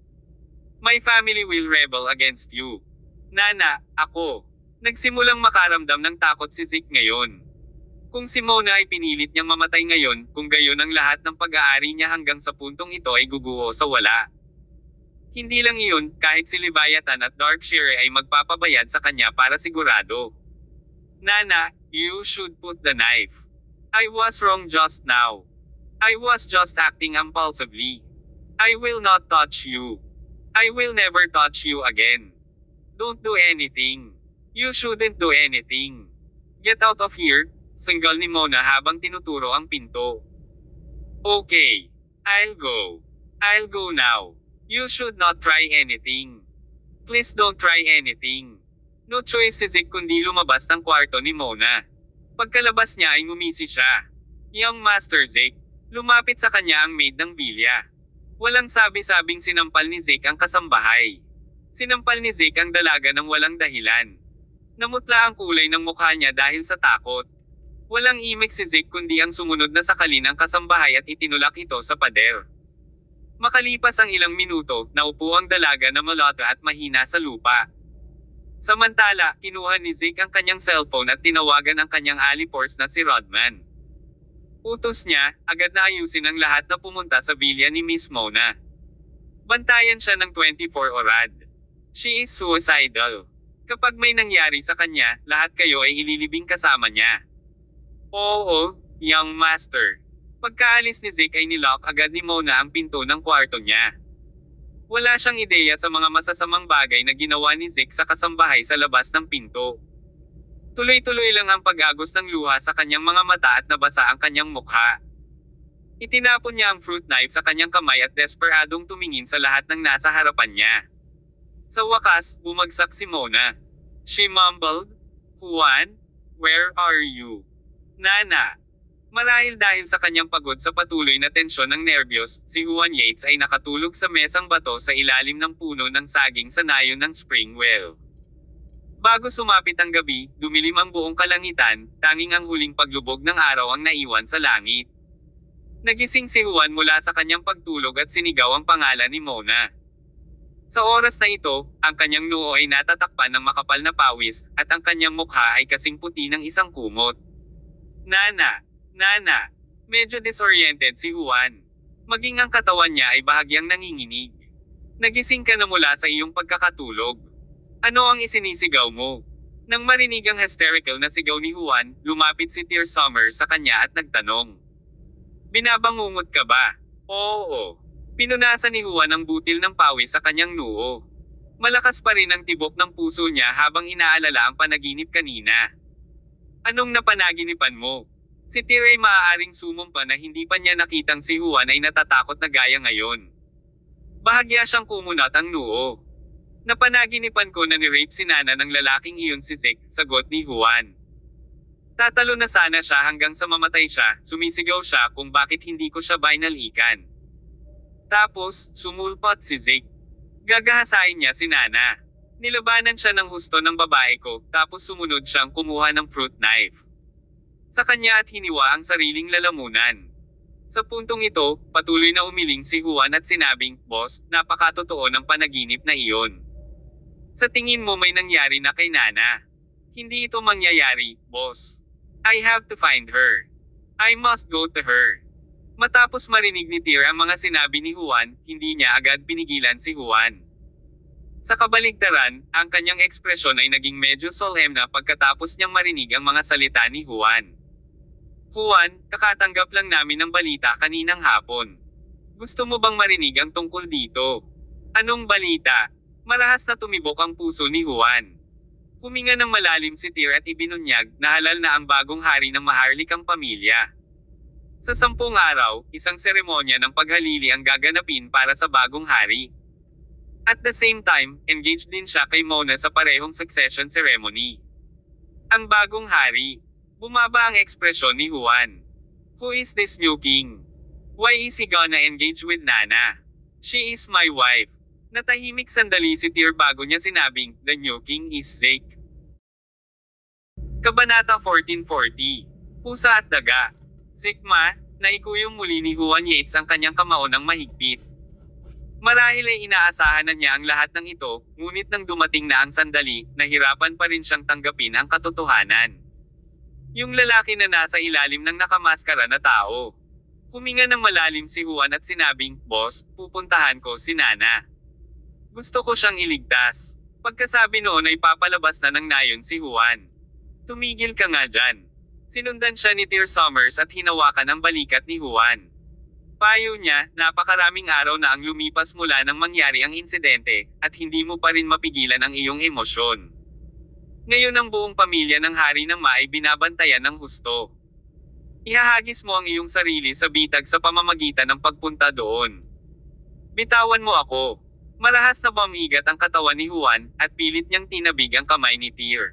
My family will rebel against you. Nana, ako. Nagsimulang makaramdam ng takot si Zeke ngayon. Kung si Mona ay pinilit niyang mamatay ngayon, kung gayon ang lahat ng pag-aari niya hanggang sa puntong ito ay guguho sa wala. Hindi lang iyon, kahit si Leviathan at Darkshire ay magpapabayad sa kanya para sigurado. Nana, you should put the knife. I was wrong just now. I was just acting impulsively. I will not touch you. I will never touch you again. Don't do anything. You shouldn't do anything. Get out of here, sanggal ni Mona habang tinuturo ang pinto. Okay. I'll go. I'll go now. You should not try anything. Please don't try anything. No choice si Zeke kundi lumabas ng kwarto ni Mona. Pagkalabas niya ay ngumisi siya. Young Master Zeke. Lumapit sa kanya ang maid ng Villa. Walang sabi-sabing sinampal ni Zeke ang kasambahay. Sinampal ni Zeke ang dalaga ng walang dahilan. Namutla ang kulay ng mukha niya dahil sa takot. Walang imik si Zeke kundi ang sumunod na sakalin ang kasambahay at itinulak ito sa pader. Makalipas ang ilang minuto, naupo ang dalaga na malata at mahina sa lupa. Samantala, kinuha ni Zeke ang kanyang cellphone at tinawagan ang kanyang alipors na si Rodman. Utos niya, agad na ayusin ang lahat na pumunta sa villa ni Miss Mona. Bantayan siya ng 24 orad. She is suicidal. Kapag may nangyari sa kanya, lahat kayo ay ililibing kasama niya. Oo, young master. Pagkaalis ni Zeke ay nilock agad ni Mona ang pinto ng kwarto niya. Wala siyang ideya sa mga masasamang bagay na ginawa ni Zeke sa kasambahay sa labas ng pinto. Tuloy-tuloy lang ang pag-agos ng luha sa kanyang mga mata at nabasa ang kanyang mukha. Itinapon niya ang fruit knife sa kanyang kamay at desperadong tumingin sa lahat ng nasa harapan niya. Sa wakas, bumagsak si Mona. She mumbled, "Juan, where are you?" "Nana." Marahil dahil sa kanyang pagod sa patuloy na tensyon ng nerbiyos, si Juan Yates ay nakatulog sa mesang bato sa ilalim ng puno ng saging sa nayon ng spring well. Bago sumapit ang gabi, dumilim ang buong kalangitan, tanging ang huling paglubog ng araw ang naiwan sa langit. Nagising si Juan mula sa kanyang pagtulog at sinigaw ang pangalan ni Mona. Sa oras na ito, ang kanyang noo ay natatakpan ng makapal na pawis, at ang kanyang mukha ay kasing puti ng isang kumot. "Nana! Nana!" Medyo disoriented si Juan. Maging ang katawan niya ay bahagyang nanginginig. "Nagising ka na mula sa iyong pagkakatulog. Ano ang isinisigaw mo?" Nang marinig ang hysterical na sigaw ni Juan, lumapit si Tear Summer sa kanya at nagtanong, "Binabangungot ka ba?" "Oo." Pinunasan ni Juan ang butil ng pawis sa kanyang noo. Malakas pa rin ang tibok ng puso niya habang inaalala ang panaginip kanina. "Anong napanaginipan mo?" Si Tear ay maaaring sumumpa na hindi pa niya nakitang si Juan ay natatakot na gaya ngayon. Bahagya siyang kumunat ang noo. "Napanaginipan ko na ni-rape si Nana ng lalaking iyon si Zeke," sagot ni Juan. Tatalo na sana siya hanggang sa mamatay siya, sumisigaw siya kung bakit hindi ko siya binalikan. Tapos, sumulpot si Zeke. Gagahasain niya si Nana. Nilabanan siya ng husto ng babae ko, tapos sumunod siyang kumuha ng fruit knife sa kanya at hiniwa ang sariling lalamunan. Sa puntong ito, patuloy na umiling si Juan at sinabing, "Boss, napakatotoo ng panaginip na iyon. Sa tingin mo may nangyari na kay Nana?" "Hindi ito mangyayari, boss. I have to find her. I must go to her." Matapos marinig ni Tear ang mga sinabi ni Juan, hindi niya agad pinigilan si Juan. Sa kabaligtaran, ang kanyang ekspresyon ay naging medyo solemn na pagkatapos niyang marinig ang mga salita ni Juan. "Juan, kakatanggap lang namin ng balita kaninang hapon. Gusto mo bang marinig ang tungkol dito?" "Anong balita?" Marahas na tumibok ang puso ni Juan. Huminga ng malalim si Tear at ibinunyag na halal na ang bagong hari ng maharlikang pamilya. Sa 10 araw, isang seremonya ng paghalili ang gaganapin para sa bagong hari. At the same time, engaged din siya kay Mona sa parehong succession ceremony. Ang bagong hari. Bumaba ang ekspresyon ni Juan. "Who is this new king? Why is he gonna engage with Nana? She is my wife." Natahimik sandali si Tear bago niya sinabing, "The new king is Zeke." Kabanata 1440. Pusa at daga. "Sikma, naikuyong muli ni Juan Yates ang kanyang kamao ng mahigpit. Marahil ay inaasahan na niya ang lahat ng ito, ngunit nang dumating na ang sandali, nahirapan pa rin siyang tanggapin ang katotohanan. Yung lalaki na nasa ilalim ng nakamaskara na tao. Huminga ng malalim si Juan at sinabing, "Boss, pupuntahan ko si Nana. Gusto ko siyang iligtas." Pagkasabi noon ay papalabas na ng nayon si Juan. "Tumigil ka nga dyan." Sinundan siya ni Tear Summers at hinawakan ang balikat ni Juan. Payo niya, napakaraming araw na ang lumipas mula nang mangyari ang insidente, at hindi mo pa rin mapigilan ang iyong emosyon. Ngayon ang buong pamilya ng hari ng Ma ay binabantayan ng husto. Ihahagis mo ang iyong sarili sa bitag sa pamamagitan ng pagpunta doon. Bitawan mo ako. Marahas na bumigat ang katawan ni Juan, at pilit niyang tinabig ang kamay ni Tear.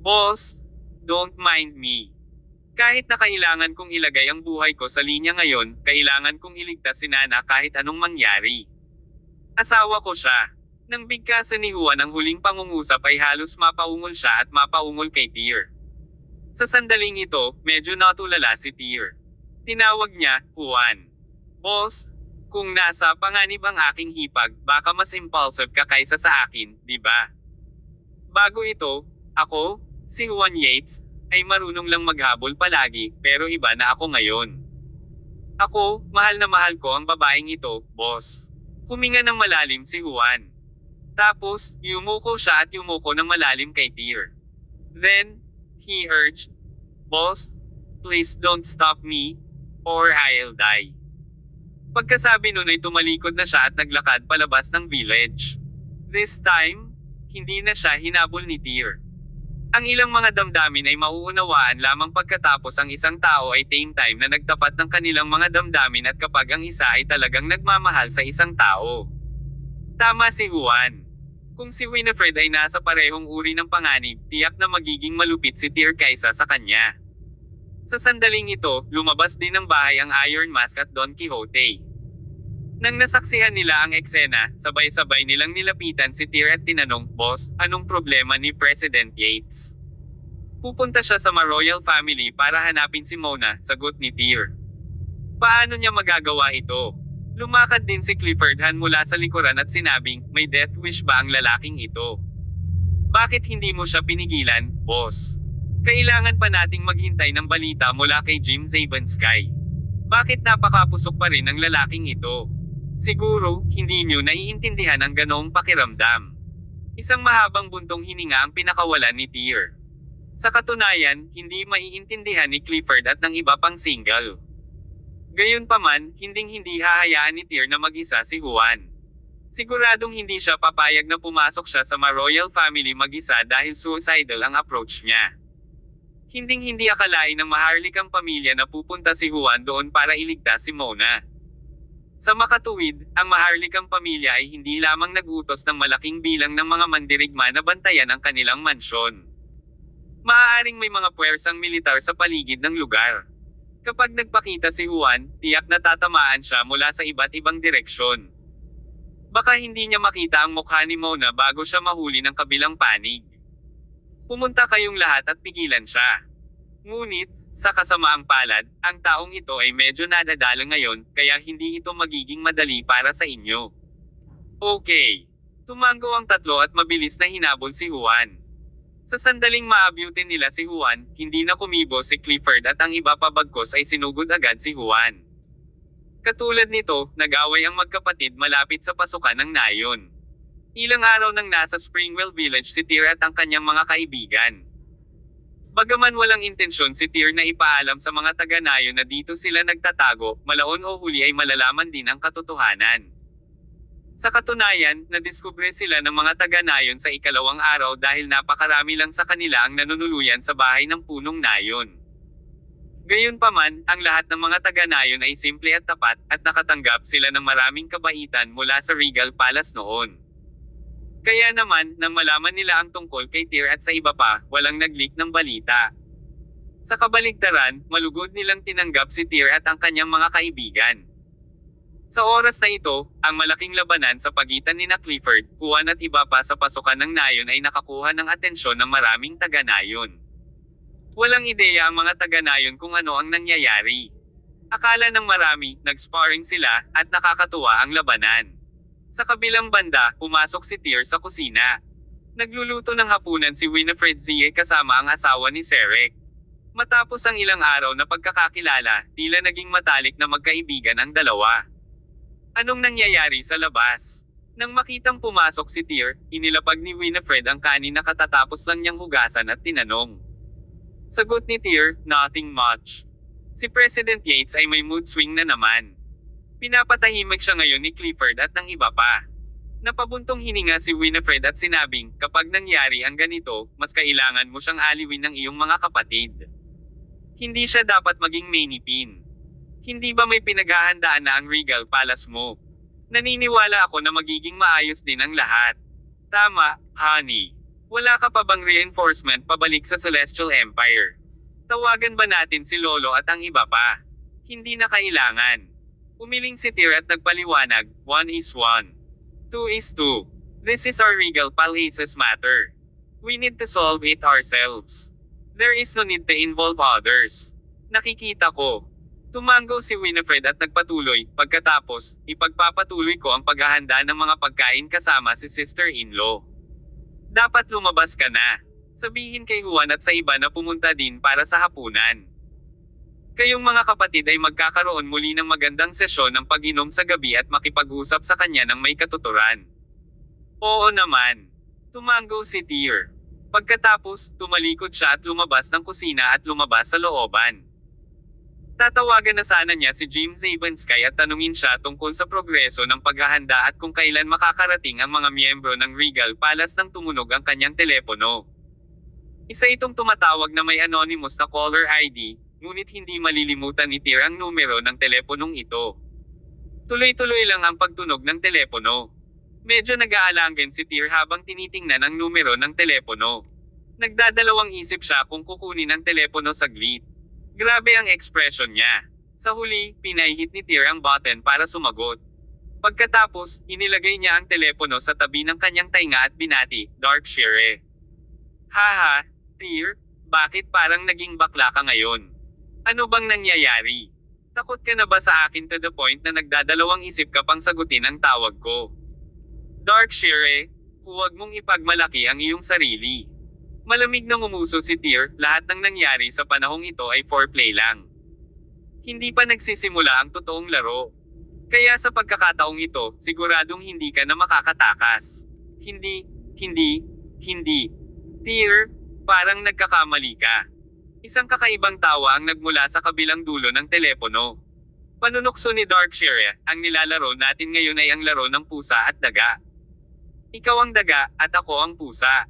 "Boss, don't mind me. Kahit na kailangan kong ilagay ang buhay ko sa linya ngayon, kailangan kong iligtas si Nana kahit anong mangyari. Asawa ko siya." Nang bigkasan ni Juan ang huling pangungusap ay halos mapaungol siya at mapaungol kay Tear. Sa sandaling ito, medyo natulala si Tear. Tinawag niya, "Juan. Boss, kung nasa panganib ang aking hipag, baka mas impulsive ka kaysa sa akin, di ba? Bago ito, ako, si Juan Yates, ay marunong lang maghabol palagi, pero iba na ako ngayon. Ako, mahal na mahal ko ang babaeng ito, boss." Huminga ng malalim si Juan. Tapos, yumuko siya at yumuko ng malalim kay Tear. Then, he urged, "Boss, please don't stop me, or I'll die." Pagkasabi nun ay tumalikod na siya at naglakad palabas ng village. This time, hindi na siya hinabol ni Tyr. Ang ilang mga damdamin ay mauunawaan lamang pagkatapos ang isang tao ay tame time na nagtapat ng kanilang mga damdamin at kapag ang isa ay talagang nagmamahal sa isang tao. Tama si Juan. Kung si Winifred ay nasa parehong uri ng panganib, tiyak na magiging malupit si Tyr kaysa sa kanya. Sa sandaling ito, lumabas din ng bahay ang Iron Mask at Don Quixote. Nang nasaksihan nila ang eksena, sabay-sabay nilang nilapitan si Tyr at tinanong, "Boss, anong problema ni President Yates?" "Pupunta siya sa Ma-royal family para hanapin si Mona," sagot ni Tyr. "Paano niya magagawa ito?" Lumakad din si Clifford Han mula sa likuran at sinabing, "May death wish ba ang lalaking ito? Bakit hindi mo siya pinigilan, boss? Kailangan pa nating maghintay ng balita mula kay Jim Zabanskay. Bakit napakapusok pa rin ang lalaking ito? Siguro, hindi nyo naiintindihan ang ganoong pakiramdam." Isang mahabang buntong hininga ang pinakawalan ni Tyr. Sa katunayan, hindi maiintindihan ni Clifford at ng iba pang single. Gayunpaman, hinding-hindi hahayaan ni Tyr na mag-isa si Juan. Siguradong hindi siya papayag na pumasok siya sa Ma-royal family mag-isa dahil suicidal ang approach niya. Hinding-hindi akalain ng maharlikang pamilya na pupunta si Juan doon para iligtas si Mona. Sa makatuwid, ang maharlikang pamilya ay hindi lamang nag-utos ng malaking bilang ng mga mandirigma na bantayan ang kanilang mansyon. Maaaring may mga puwersang militar sa paligid ng lugar. Kapag nagpakita si Juan, tiyak na tatamaan siya mula sa iba't ibang direksyon. Baka hindi niya makita ang mukha ni Mona bago siya mahuli ng kabilang panig. Pumunta kayong lahat at pigilan siya. Ngunit, sa kasamaang palad, ang taong ito ay medyo nadadala ngayon, kaya hindi ito magiging madali para sa inyo. Okay. Tumango ang tatlo at mabilis na hinabol si Juan. Sa sandaling maabutin nila si Juan, hindi na kumibo si Clifford at ang iba pa bagkos ay sinugod agad si Juan. Katulad nito, nag-away ang magkapatid malapit sa pasukan ng nayon. Ilang araw nang nasa Springwell Village si Tyr at ang kanyang mga kaibigan. Bagaman walang intensyon si Tyr na ipaalam sa mga taga-nayon na dito sila nagtatago, malaon o huli ay malalaman din ang katotohanan. Sa katunayan, nadiskubre sila ng mga taga-nayon sa ikalawang araw dahil napakarami lang sa kanila ang nanunuluyan sa bahay ng punong nayon. Gayunpaman, ang lahat ng mga taga-nayon ay simple at tapat, at nakatanggap sila ng maraming kabaitan mula sa Regal Palace noon. Kaya naman, nang malaman nila ang tungkol kay Tyr at sa iba pa, walang nag-leak ng balita. Sa kabaligtaran, malugod nilang tinanggap si Tyr at ang kanyang mga kaibigan. Sa oras na ito, ang malaking labanan sa pagitan ni Clifford, Juan at iba pa sa pasukan ng nayon ay nakakuha ng atensyon ng maraming taga-nayon. Walang ideya ang mga taga-nayon kung ano ang nangyayari. Akala ng marami, nag-sparring sila, at nakakatuwa ang labanan. Sa kabilang banda, pumasok si Tyr sa kusina. Nagluluto ng hapunan si Winifred Zie kasama ang asawa ni Serek. Matapos ang ilang araw na pagkakakilala, tila naging matalik na magkaibigan ang dalawa. Anong nangyayari sa labas? Nang makitang pumasok si Tyr, inilapag ni Winifred ang kanin na katatapos lang niyang hugasan at tinanong. Sagot ni Tyr, "Nothing much." Si President Yates ay may mood swing na naman. Pinapatahimik siya ngayon ni Clifford at ng iba pa. Napabuntong hininga si Winifred at sinabing, "Kapag nangyari ang ganito, mas kailangan mo siyang aliwin ng iyong mga kapatid. Hindi siya dapat maging mainipin. Hindi ba may pinaghahandaan na ang Regal Palace mo? Naniniwala ako na magiging maayos din ang lahat. Tama, honey. Wala ka pa bang reinforcement pabalik sa Celestial Empire? Tawagan ba natin si Lolo at ang iba pa?" "Hindi na kailangan." Umiling si Tyr at nagpaliwanag, 1 is 1. 2 is 2. This is our Regal Palace's matter. We need to solve it ourselves. There is no need to involve others. Nakikita ko. Tumango si Winifred at nagpatuloy, "Pagkatapos, ipagpapatuloy ko ang paghahanda ng mga pagkain kasama si sister-in-law. Dapat lumabas ka na. Sabihin kay Juan at sa iba na pumunta din para sa hapunan. Kayong mga kapatid ay magkakaroon muli ng magandang sesyon ng pag-inom sa gabi at makipag-usap sa kanya ng may katuturan." "Oo naman." Tumango si Tyr. Pagkatapos, tumalikod siya at lumabas ng kusina at lumabas sa looban. Tatawagan na sana niya si Jim Zabanskay at tanungin siya tungkol sa progreso ng paghahanda at kung kailan makakarating ang mga miyembro ng Regal Palace nang tumunog ang kanyang telepono. Isa itong tumatawag na may anonymous na caller ID, ngunit hindi malilimutan ni Tyr ang numero ng teleponong ito. Tuloy-tuloy lang ang pagtunog ng telepono. Medyo nag-aalangan si Tyr habang tinitingnan ang numero ng telepono. Nagdadalawang isip siya kung kukunin ang telepono saglit. Grabe ang ekspresyon niya. Sa huli, pinahit ni Tyr ang button para sumagot. Pagkatapos, inilagay niya ang telepono sa tabi ng kanyang tainga at binati, Darkshire. Haha, Tyr, bakit parang naging bakla ka ngayon? Ano bang nangyayari? Takot ka na ba sa akin to the point na nagdadalawang isip ka pang sagutin ang tawag ko? Darkshire, huwag mong ipagmalaki ang iyong sarili. Malamig na ngumuso si Tyr, lahat ng nangyari sa panahong ito ay foreplay lang. Hindi pa nagsisimula ang totoong laro. Kaya sa pagkakataong ito, siguradong hindi ka na makakatakas. Hindi. Tyr, parang nagkakamali ka. Isang kakaibang tawa ang nagmula sa kabilang dulo ng telepono. Panunukso ni Darkshire, ang nilalaro natin ngayon ay ang laro ng pusa at daga. Ikaw ang daga, at ako ang pusa.